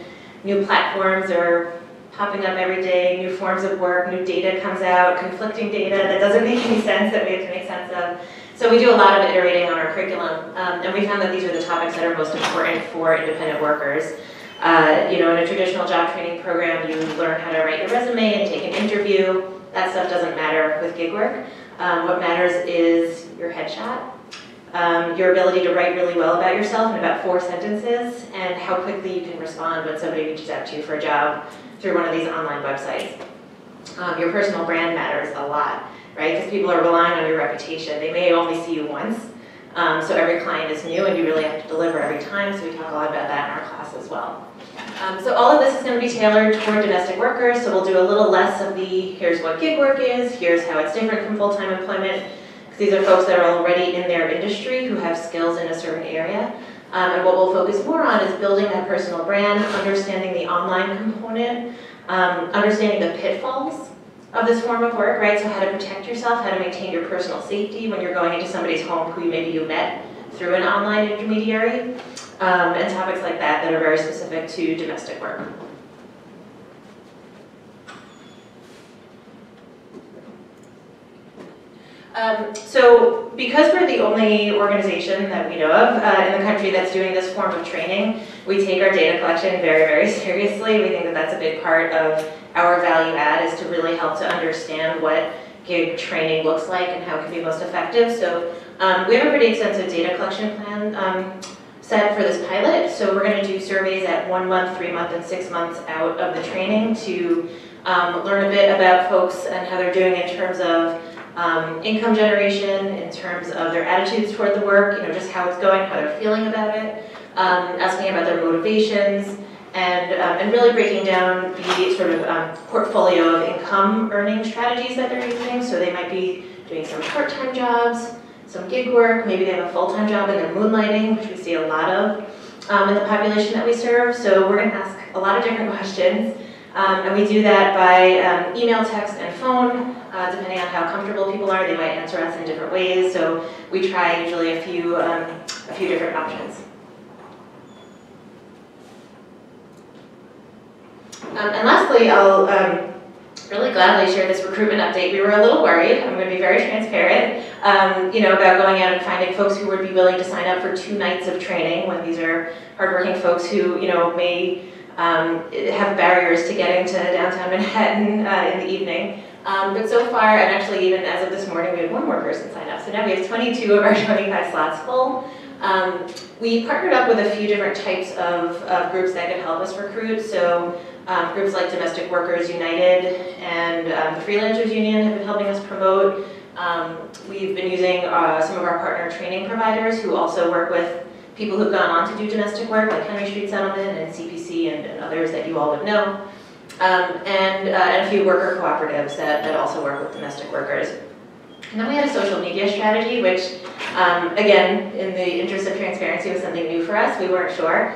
[SPEAKER 9] new platforms are popping up every day, new forms of work, new data comes out, conflicting data that doesn't make any sense that we have to make sense of. So we do a lot of iterating on our curriculum, and we found that these are the topics that are most important for independent workers. In a traditional job training program, you learn how to write your resume and take an interview. That stuff doesn't matter with gig work. What matters is your headshot, your ability to write really well about yourself in about 4 sentences, and how quickly you can respond when somebody reaches out to you for a job through one of these online websites. Your personal brand matters a lot, right? Because people are relying on your reputation. They may only see you once, so every client is new and you really have to deliver every time, so we talk a lot about that in our class as well. So all of this is going to be tailored toward domestic workers, so we'll do a little less of the here's what gig work is, here's how it's different from full-time employment, because these are folks that are already in their industry who have skills in a certain area. And what we'll focus more on is building that personal brand, understanding the online component, understanding the pitfalls of this form of work, right? So how to protect yourself, how to maintain your personal safety when you're going into somebody's home who maybe you met through an online intermediary, and topics like that that are very specific to domestic work. So because we're the only organization that we know of in the country that's doing this form of training, we take our data collection very, very seriously. We think that that's a big part of our value add, is to really help to understand what gig training looks like and how it can be most effective. So we have a pretty extensive data collection plan set for this pilot. So we're going to do surveys at 1 month, 3 month, and 6 months out of the training to learn a bit about folks and how they're doing in terms of income generation, in terms of their attitudes toward the work, just how it's going, how they're feeling about it, asking about their motivations, and really breaking down the sort of portfolio of income earning strategies that they're using. So they might be doing some part-time jobs, some gig work, maybe they have a full-time job and they're moonlighting, which we see a lot of in the population that we serve. So we're going to ask a lot of different questions. And we do that by email, text, and phone. Depending on how comfortable people are, they might answer us in different ways. So we try usually a few different options. And lastly, I'll really gladly share this recruitment update. We were a little worried, I'm going to be very transparent, about going out and finding folks who would be willing to sign up for 2 nights of training, when these are hardworking folks who, may have barriers to getting to downtown Manhattan in the evening. But so far, and actually even as of this morning, we had 1 more person sign up. So now we have 22 of our 25 slots full. We partnered up with a few different types of groups that could help us recruit. So groups like Domestic Workers United and the Freelancers Union have been helping us promote. We've been using some of our partner training providers who also work with people who've gone on to do domestic work, like Henry Street Settlement and CPC and others that you all would know. And a few worker cooperatives that also work with domestic workers. And then we had a social media strategy, which, again, in the interest of transparency, was something new for us. We weren't sure.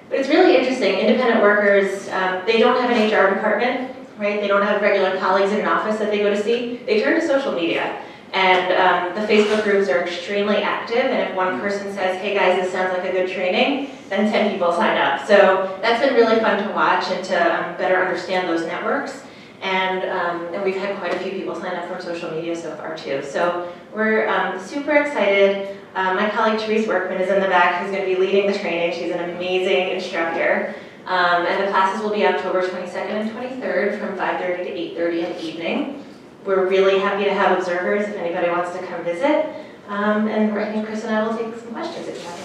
[SPEAKER 9] But it's really interesting. Independent workers, they don't have an HR department, right? They don't have regular colleagues in an office that they go to see. They turn to social media. And the Facebook groups are extremely active. And if one person says, hey guys, this sounds like a good training, then 10 people sign up. So that's been really fun to watch and to better understand those networks. And we've had quite a few people sign up from social media so far too. So we're super excited. My colleague Therese Workman is in the back who's going to be leading the training. She's an amazing instructor. And the classes will be October 22nd and 23rd from 5:30 to 8:30 in the evening. We're really happy to have observers if anybody wants to come visit. And I think Chris and I will take some questions if you have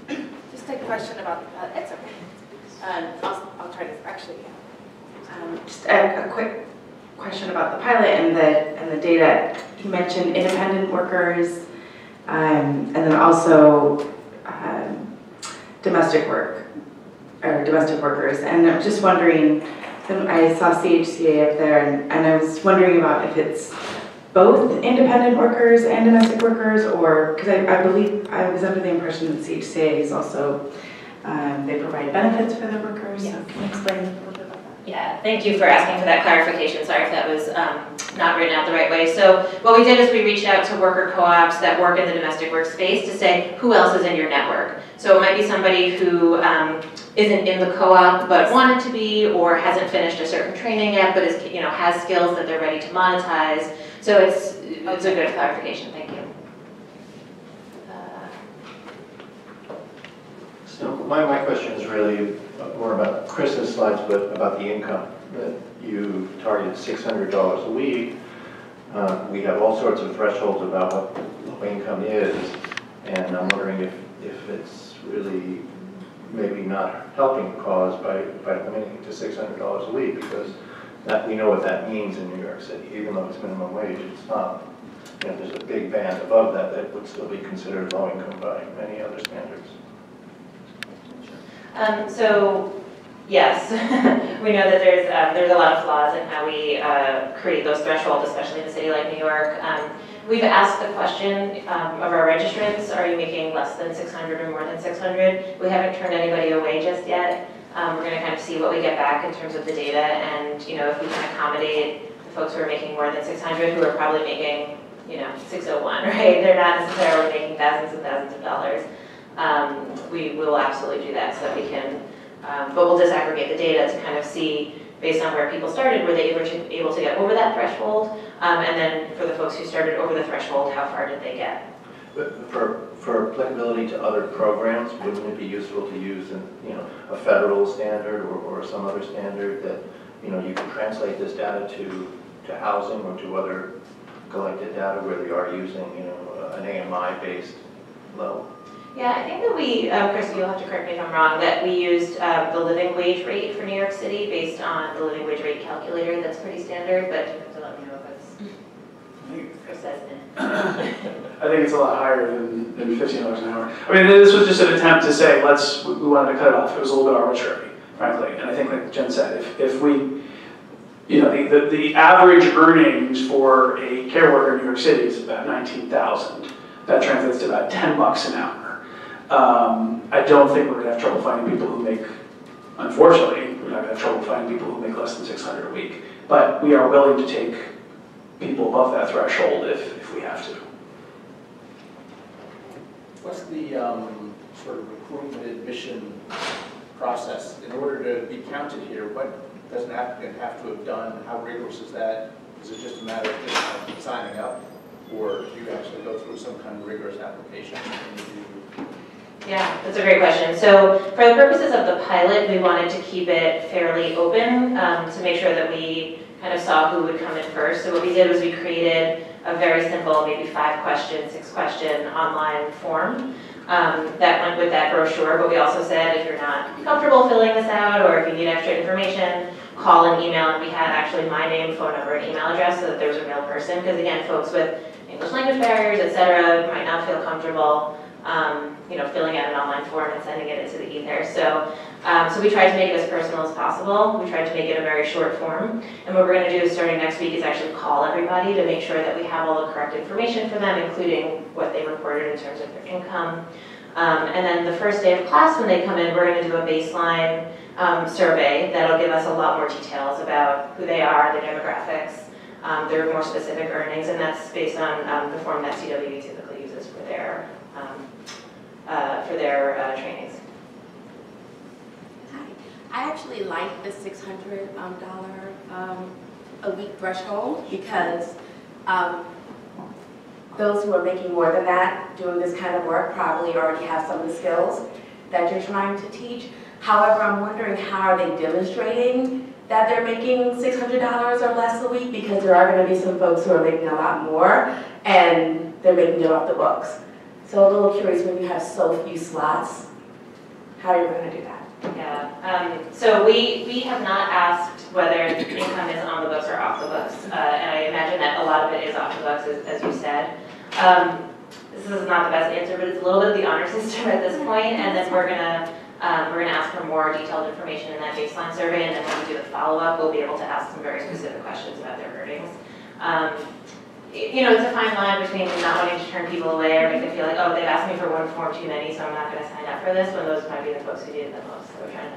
[SPEAKER 9] them.
[SPEAKER 10] Just a question about, it's okay. I'll try to, actually, just a quick question about the pilot and the data. You mentioned independent workers, and then also domestic workers. And I'm just wondering, I saw CHCA up there, and I was wondering about if it's both independent workers and domestic workers, or, because I believe, I was under the impression that CHCA is also, they provide benefits for the workers.
[SPEAKER 9] Yes.
[SPEAKER 10] So can you explain a little bit about that?
[SPEAKER 9] Yeah, thank you for asking for that clarification. Sorry if that was not written out the right way. So what we did is we reached out to worker co-ops that work in the domestic work space to say, who else is in your network? So it might be somebody who isn't in the co-op but wanted to be, or hasn't finished a certain training yet, but is, has skills that they're ready to monetize. So it's a good clarification. Thank you.
[SPEAKER 11] So my question is really more about Chris's slides, but about the income that you targeted $600 a week. We have all sorts of thresholds about what low income is, and I'm wondering if it's really maybe not helping the cause by limiting it to $600 a week, because that we know what that means in New York City. Even though it's minimum wage, it's not. There's a big band above that would still be considered low income by many other standards.
[SPEAKER 9] So yes, we know that there's a lot of flaws in how we create those thresholds, especially in a city like New York. We've asked the question of our registrants, are you making less than 600 or more than 600? We haven't turned anybody away just yet. We're going to kind of see what we get back in terms of the data, and if we can accommodate the folks who are making more than 600, who are probably making 601, right? They're not necessarily making thousands and thousands of dollars. We will absolutely do that so that we can, but we'll disaggregate the data to kind of see, based on where people started, were they able to get over that threshold? And then for the folks who started over the threshold, how far did they get?
[SPEAKER 11] But for applicability to other programs, wouldn't it be useful to use a federal standard or some other standard that you can translate this data to housing or to other collected data where they are using an AMI-based low?
[SPEAKER 9] Yeah, I think that we, Chris, you'll have to correct me if I'm wrong, that we used the living wage rate for New York City based on the living wage rate calculator. That's pretty standard, but you have to let me know if it's, Chris says it.
[SPEAKER 4] I think it's a lot higher than $15 an hour. I mean, this was just an attempt to say, we wanted to cut it off. It was a little bit arbitrary, frankly. And I think, like Jen said, if we, the average earnings for a care worker in New York City is about $19,000. That translates to about $10 an hour. I don't think we're going to have trouble finding people who make, unfortunately, we're not going to have trouble finding people who make less than 600 a week. But we are willing to take people above that threshold if we have to.
[SPEAKER 7] What's the sort of recruitment admission process? In order to be counted here, what does an applicant have to have done? How rigorous is that? Is it just a matter of just signing up? Or do you actually go through some kind of rigorous application?
[SPEAKER 9] Yeah, that's a great question. So for the purposes of the pilot, we wanted to keep it fairly open to make sure that we kind of saw who would come in first. So what we did was we created a very simple, maybe 5-question, 6-question online form that went with that brochure. But we also said if you're not comfortable filling this out or if you need extra information, call and email. And we had actually my name, phone number, and email address so that there was a real person. Because again, folks with English language barriers, et cetera, might not feel comfortable filling out an online form and sending it into the ether. So we tried to make it as personal as possible. We tried to make it a very short form. And what we're going to do starting next week is actually call everybody to make sure that we have all the correct information for them, including what they reported in terms of their income. And then the first day of class, when they come in, we're going to do a baseline survey that'll give us a lot more details about who they are, their demographics, their more specific earnings, and that's based on the form that CWE typically uses for their trainings.
[SPEAKER 12] I actually like the $600 a week threshold because those who are making more than that doing this kind of work probably already have some of the skills that you're trying to teach. However, I'm wondering how are they demonstrating that they're making $600 or less a week, because there are going to be some folks who are making a lot more and they're making it off the books. So a little curious, when you have so few slots, how you're going to do that.
[SPEAKER 9] Yeah, so we have not asked whether the income is on the books or off the books, and I imagine that a lot of it is off the books, as you said. This is not the best answer, but it's a little bit of the honor system at this point, and then we're gonna ask for more detailed information in that baseline survey, and then when we do the follow-up, we'll be able to ask some very specific questions about their earnings. It's a fine line between not wanting to turn people away or make them feel like, oh, they've asked me for one form too many, so I'm not going to sign up for this, when those might be the folks who need it the most. So we're trying to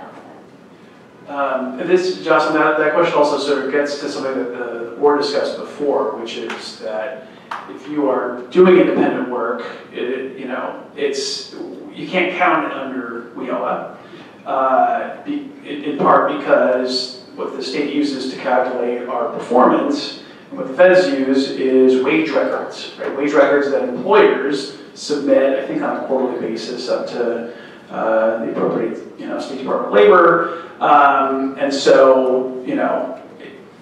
[SPEAKER 9] balance that.
[SPEAKER 4] Jocelyn, that question also sort of gets to something that the board discussed before, which is that if you are doing independent work, you can't count it under WIOA, in part because what the state uses to calculate our performance, and what the feds use is wage records, right? Wage records that employers submit, I think, on a quarterly basis up to the appropriate, State Department of Labor. And so,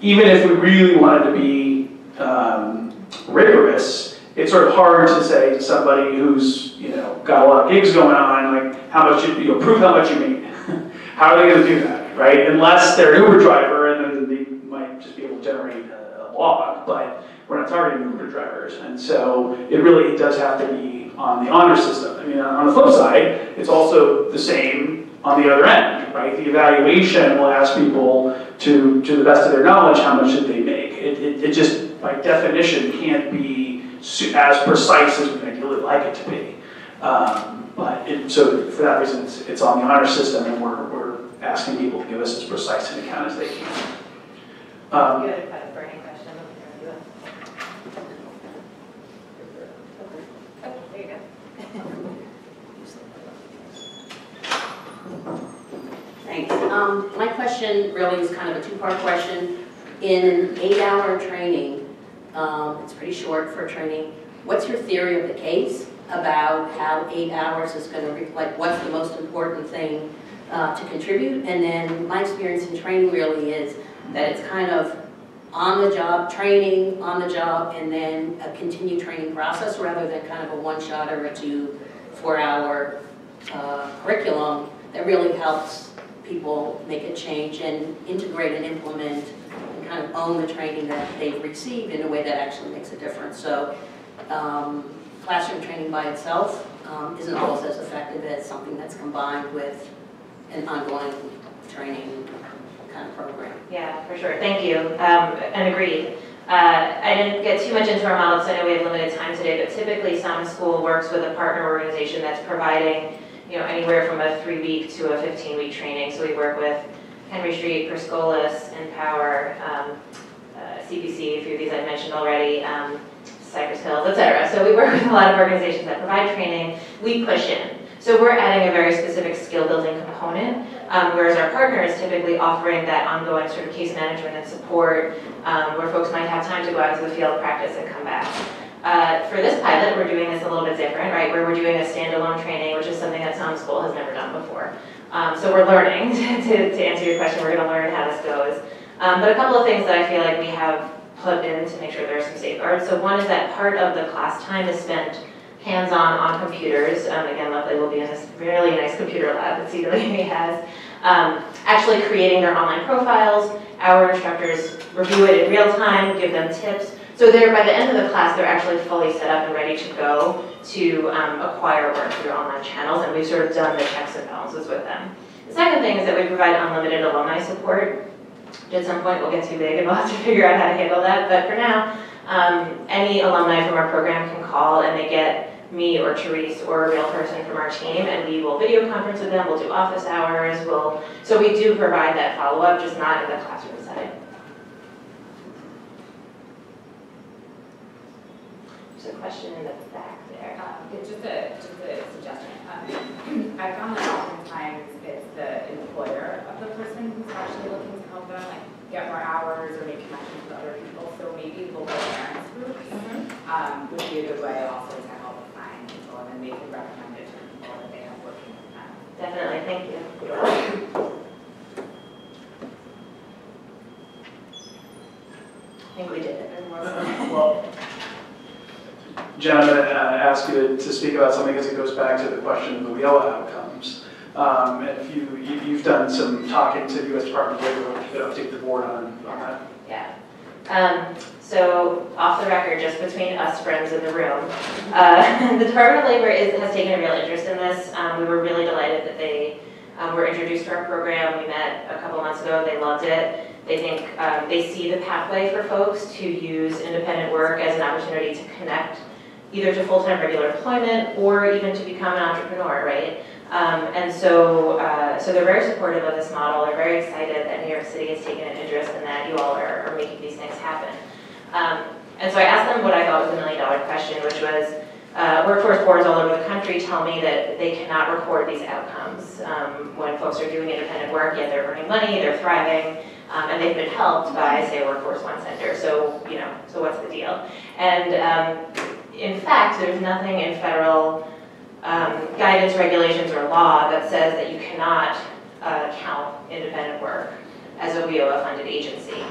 [SPEAKER 4] even if we really wanted to be rigorous, it's sort of hard to say to somebody who's, got a lot of gigs going on, like how much prove how much you make. How are they going to do that, right? Unless they're an Uber driver, and then they might just be able to generate a log, but we're not targeting Uber drivers. And so it really does have to be on the honor system. I mean, on the flip side, it's also the same on the other end, right? The evaluation will ask people to the best of their knowledge, how much did they make. It just, by definition, can't be as precise as we'd ideally like it to be. So for that reason, it's on the honor system, and we're asking people to give us as precise an account as they can.
[SPEAKER 9] you had a burning question. Oh, there you go.
[SPEAKER 12] Thanks. My question really is kind of a two-part question. In an 8-hour training, it's pretty short for training, what's your theory of the case about how 8 hours is going to reflect what's the most important thing to contribute? And then my experience in training really is that it's kind of on-the-job training, on-the-job, and then a continued training process rather than kind of a one-shot or a 4-hour curriculum that really helps people make a change and integrate and implement and kind of own the training that they've received in a way that actually makes a difference. So classroom training by itself isn't always as effective as something that's combined with an ongoing training kind of program.
[SPEAKER 9] Yeah, for sure. Thank you. And agreed. I didn't get too much into our model because I know we have limited time today, but typically Samaschool works with a partner organization that's providing anywhere from a 3-week to a 15-week training. So we work with Henry Street, Perscolas, Empower, CPC, a few of these I've mentioned already, Cypress Hills, etc. So we work with a lot of organizations that provide training. We push in. So we're adding a very specific skill building component, whereas our partner is typically offering that ongoing sort of case management and support, where folks might have time to go out into the field, practice, and come back. For this pilot, we're doing this a little bit different, right? Where we're doing a standalone training, which is something that Samaschool has never done before. So we're learning, to answer your question, we're going to learn how this goes. But a couple of things that I feel like we have plugged in to make sure there are some safeguards. So one is that part of the class time is spent hands-on on computers. Again, luckily we'll be in this really nice computer lab that CWE has. Actually creating their online profiles. Our instructors review it in real time, give them tips. So they're, by the end of the class, they're actually fully set up and ready to go to acquire work through online channels, and we've sort of done the checks and balances with them. The second thing is that we provide unlimited alumni support. At some point we'll get too big and we'll have to figure out how to handle that, but for now, any alumni from our program can call and they get me or Therese or a real person from our team, and we will video conference with them, we'll do office hours, so we do provide that follow-up, just not in the classroom setting. There's a question in the back there.
[SPEAKER 13] It's just a suggestion. I found that oftentimes it's the employer of the person who's actually looking to help them, like get more hours or make connections with other people. So maybe local parents groups would be a good way also to help find people, and then they can recommend it to people that they have working with them.
[SPEAKER 9] Definitely, thank you. I think we did it.
[SPEAKER 4] Well, Jen, I'm going to ask you to speak about something as it goes back to the question of the WIOA outcomes. And if you've done some talking to the U.S. Department of Labor, if you could update the board on that.
[SPEAKER 9] Yeah. So off the record, just between us friends in the room, the Department of Labor has taken a real interest in this. We were really delighted that they were introduced to our program. We met a couple months ago. They loved it. They think they see the pathway for folks to use independent work as an opportunity to connect either to full-time regular employment or even to become an entrepreneur, right? And so they're very supportive of this model. They're very excited that New York City has taken an interest and that you all are making these things happen. And so I asked them what I thought was the million-dollar question, which was, workforce boards all over the country tell me that they cannot record these outcomes when folks are doing independent work, yet they're earning money, they're thriving, and they've been helped by, say, a Workforce One Center. So, so what's the deal? And in fact, there's nothing in federal guidance, regulations, or law that says that you cannot count independent work as a WIOA-funded agency.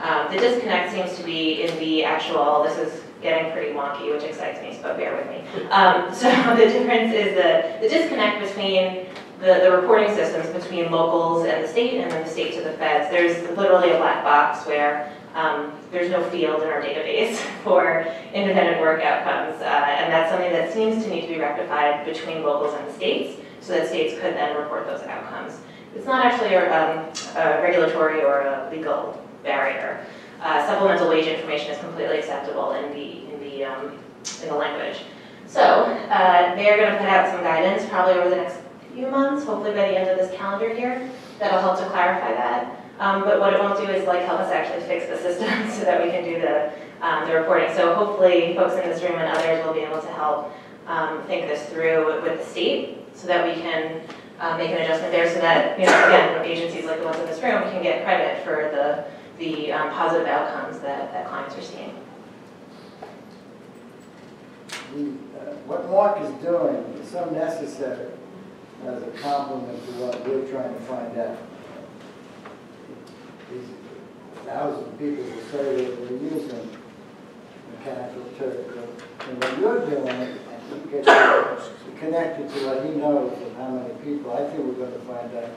[SPEAKER 9] The disconnect seems to be in the actual, this is getting pretty wonky, which excites me, so bear with me. So the difference is the disconnect between the reporting systems between locals and the state, and then the state to the feds. There's literally a black box where there's no field in our database for independent work outcomes, and that's something that seems to need to be rectified between locals and the states, so that states could then report those outcomes. It's not actually a regulatory or a legal barrier. Supplemental wage information is completely acceptable in the language. So they're going to put out some guidance probably over the next few months, hopefully by the end of this calendar year, that'll help to clarify that. But what it won't do is help us actually fix the system so that we can do the reporting. So hopefully folks in this room and others will be able to help think this through with the state so that we can make an adjustment there so that, again, agencies like the ones in this room can get credit for the positive outcomes that clients are seeing.
[SPEAKER 3] What Mark is doing is so necessary as a complement to what we're trying to find out. These thousands of people will say that they're using mechanical Turk, and what you're doing, and you get connected to what he knows of how many people, I think we're going to find out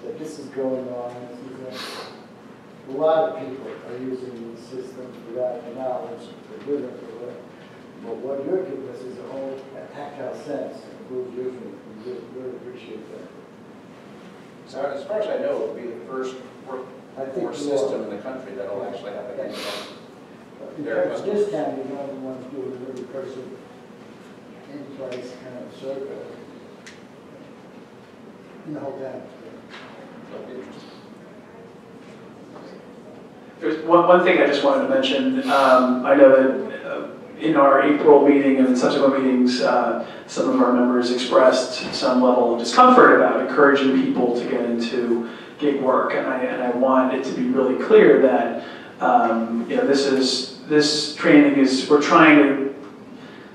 [SPEAKER 3] that this is going on. A lot of people are using these systems without the knowledge, the good of the way. But what you're giving us is a whole tactile sense, includes using it. We really appreciate that.
[SPEAKER 7] So as far as I know, it will be the first workforce system in the country that will actually have that.
[SPEAKER 3] In terms of this town, you're the only ones doing a really person in-place kind of survey in the whole town.
[SPEAKER 7] That'll be interesting.
[SPEAKER 4] There's one thing I just wanted to mention. I know that in our April meeting and in subsequent meetings, some of our members expressed some level of discomfort about encouraging people to get into gig work, and I want it to be really clear that this training is, we're trying to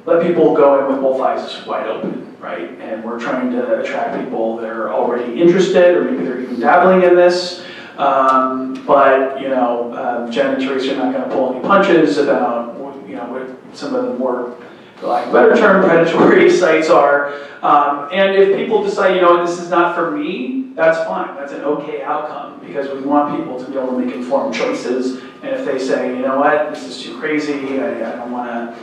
[SPEAKER 4] let people go in with both eyes wide open, right? And we're trying to attract people that are already interested, or maybe they're even dabbling in this. But Jen and Teresa are not going to pull any punches about what some of the more for lack of a better term, predatory sites are. And if people decide, you know what, this is not for me, that's fine. That's an okay outcome because we want people to be able to make informed choices. And if they say, you know what, this is too crazy, I don't want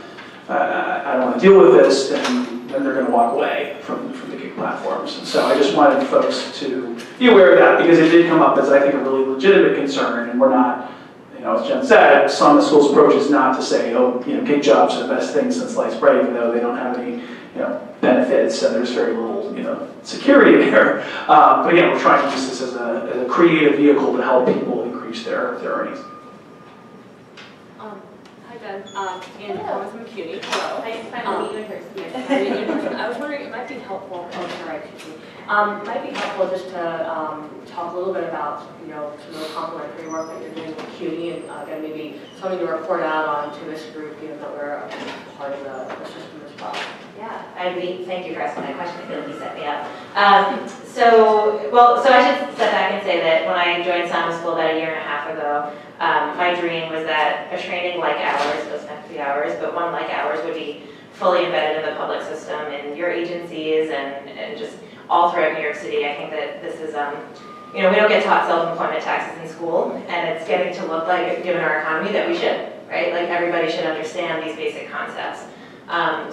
[SPEAKER 4] to deal with this, then they're going to walk away from the gig platforms. And so I just wanted folks to be aware of that because it did come up as I think a really legitimate concern, and we're not. You know, as Jen said, Samaschool's approach is not to say, oh, you know, gig jobs are the best thing since sliced bread, even though they don't have any, you know, benefits and there's very little, you know, security there. But again, we're trying to use this as a creative vehicle to help people increase their earnings.
[SPEAKER 14] Hi, Jen. Anne Thomas from CUNY. Hello.
[SPEAKER 9] I finally meet you in person.
[SPEAKER 14] I was wondering, it might be helpful. Oh, sorry, might be helpful just to talk a little bit about, you know, some of the complementary work that you're doing with CUNY and again, maybe something to report out on to this group, you know, that we're part of the system as well.
[SPEAKER 9] Yeah, thank you for asking that question. I feel like you set me up. So I should step back and say that when I joined Samaschool about 1.5 years ago, my dream was that a training like ours, doesn't have to be ours, but one like ours would be fully embedded in the public system in your agencies and just all throughout New York City. I think that this is, you know, we don't get taught self-employment taxes in school, and it's getting to look like, given our economy, that we should, right? Like everybody should understand these basic concepts.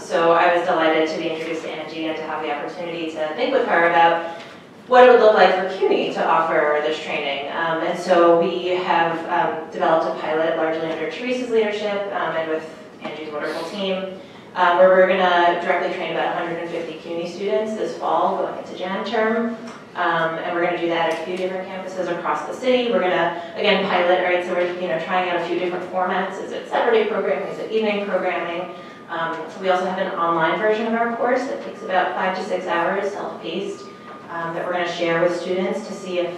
[SPEAKER 9] So I was delighted to be introduced to Angie and to have the opportunity to think with her about what it would look like for CUNY to offer this training. And so we have developed a pilot largely under Teresa's leadership and with Angie's wonderful team, where we're going to directly train about 150 CUNY students this fall going into Jan term. And we're going to do that at a few different campuses across the city. We're going to, again, pilot, right? So we're, you know, trying out a few different formats. Is it Saturday programming? Is it evening programming? We also have an online version of our course that takes about 5 to 6 hours, self-paced, that we're going to share with students to see if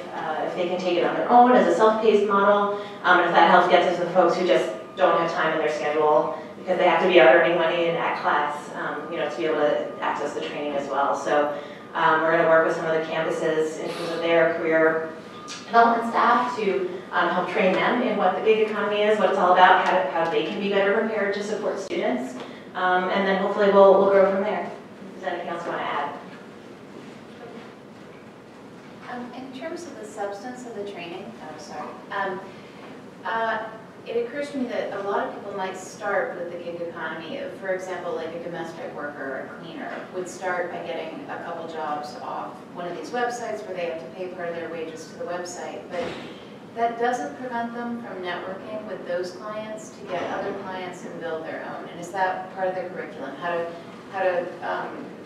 [SPEAKER 9] they can take it on their own as a self-paced model, and if that helps get to the folks who just don't have time in their schedule because they have to be out earning money and at class, you know, to be able to access the training as well. So we're going to work with some of the campuses in terms of their career development staff to help train them in what the gig economy is, what it's all about, how they can be better prepared to support students. And then hopefully we'll grow from there. Is there anything else you want to add?
[SPEAKER 15] In terms of the substance of the training, it occurs to me that a lot of people might start with the gig economy. For example, like a domestic worker, a cleaner, would start by getting a couple jobs off one of these websites where they have to pay part of their wages to the website. But that doesn't prevent them from networking with those clients to get other clients and build their own. And is that part of the curriculum? How to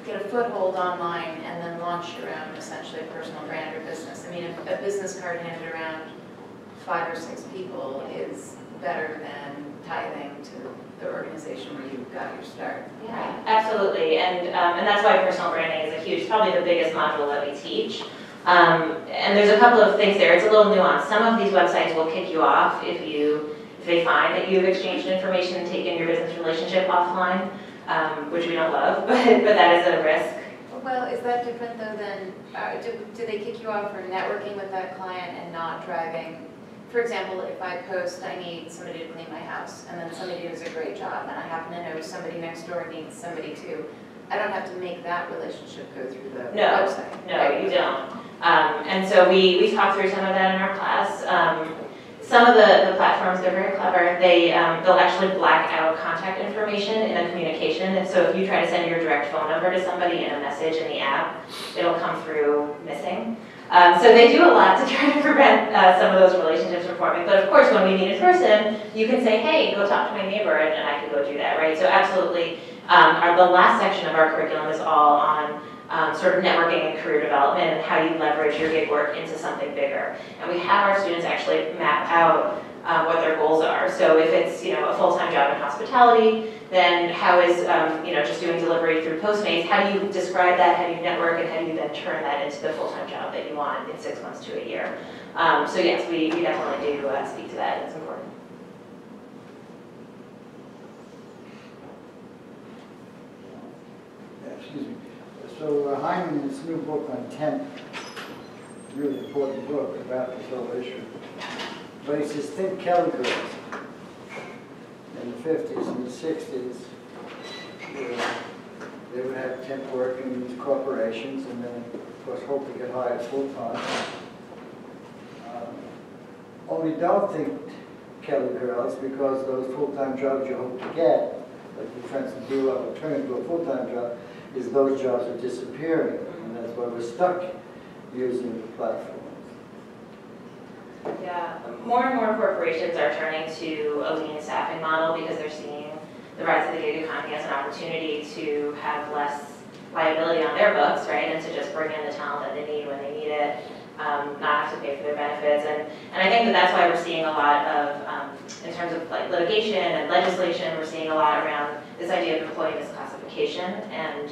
[SPEAKER 15] get a foothold online and then launch your own, essentially, personal brand or business? I mean, if a business card handed around 5 or 6 people is better than tithing to the organization where you got your start.
[SPEAKER 9] Yeah, absolutely. And that's why personal branding is a huge, probably the biggest module that we teach. And there's a couple of things there. It's a little nuanced. Some of these websites will kick you off if they find that you've exchanged information and taken your business relationship offline, which we don't love, but that is a risk.
[SPEAKER 15] Well, is that different though than, do they kick you off for networking with that client and not driving? For example, if I post, I need somebody to clean my house, and then somebody does a great job, and I happen to know somebody next door needs somebody too, I don't have to make that relationship go through the website. No,
[SPEAKER 9] right? You don't. And so we talk through some of that in our class. Some of the platforms, they're very clever. They'll actually black out contact information in a communication. And so if you try to send your direct phone number to somebody in a message in the app, it'll come through missing. So they do a lot to try to prevent some of those relationships from forming. But of course, when we meet in person, you can say, hey, go talk to my neighbor, and I can go do that, right? So absolutely, the last section of our curriculum is all on sort of networking and career development and how you leverage your gig work into something bigger. And we have our students actually map out what their goals are. So if it's, you know, a full-time job in hospitality, then how is, you know, just doing delivery through Postmates, how do you describe that, how do you network, and how do you then turn that into the full-time job that you want in 6 months to a year? So yes, we definitely do speak to that, and it's important.
[SPEAKER 3] Excuse me. So Hyman, in his new book on temp, really important book about this whole issue. But he says, think Kelly girls in the 50s and the 60s. they would have temp work in these corporations and then, of course, hope to get hired full-time. Only don't think, Kelly girls, because those full-time jobs you hope to get, like the defense and bureau will turn into a full-time job, is those jobs are disappearing. And that's why we're stuck using the platform.
[SPEAKER 9] Yeah, more and more corporations are turning to a lean staffing model because they're seeing the rise of the gig economy as an opportunity to have less liability on their books, right, and to just bring in the talent that they need when they need it, not have to pay for their benefits. And I think that that's why we're seeing a lot of, in terms of like litigation and legislation, we're seeing a lot around this idea of employee misclassification. And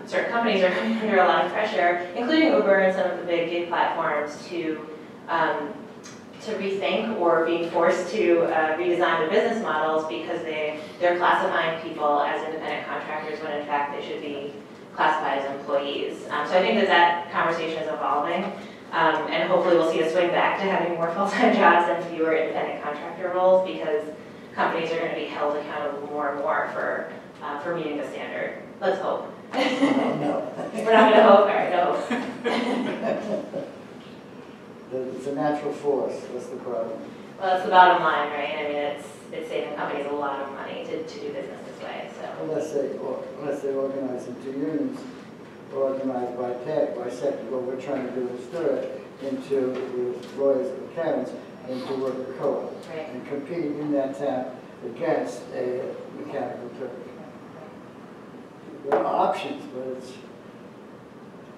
[SPEAKER 9] certain companies are coming under a lot of pressure, including Uber and some of the big gig platforms, to rethink or being forced to redesign their business models because they're classifying people as independent contractors when in fact they should be classified as employees. So I think that conversation is evolving, and hopefully we'll see a swing back to having more full-time jobs and fewer independent contractor roles because companies are going to be held accountable more and more for meeting the standard. Let's hope.
[SPEAKER 3] No.
[SPEAKER 9] We're not going to hope, all right, no.
[SPEAKER 3] It's a natural force, that's the problem.
[SPEAKER 9] Well, that's the bottom line, right? I mean, it's saving companies a lot of money to do business this way, so.
[SPEAKER 3] Unless they organize into unions, or organize by sector, what we're trying to do is stir it into, with lawyers and accountants, into worker co-op.
[SPEAKER 9] Right.
[SPEAKER 3] And compete in that town against a mechanical Turk. There are options, but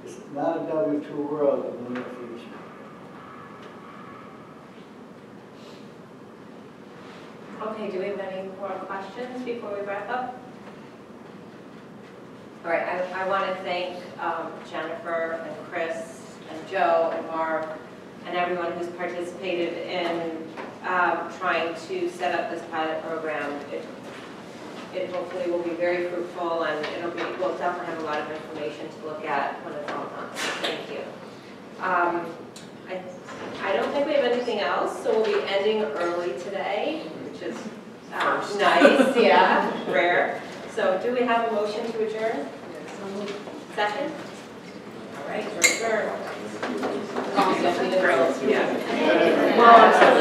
[SPEAKER 3] it's not a W-2 world in the near future.
[SPEAKER 1] Okay, do we have any more questions before we wrap up? All right, I want to thank Jennifer and Chris and Joe and Mark and everyone who's participated in trying to set up this pilot program. It hopefully will be very fruitful, and we'll definitely have a lot of information to look at when it's all done. So thank you. I don't think we have anything else, so we'll be ending early today, which is nice, yeah, rare. So do we have a motion to adjourn? Second? All right, we're adjourned. The girls, yeah. Well, I'm still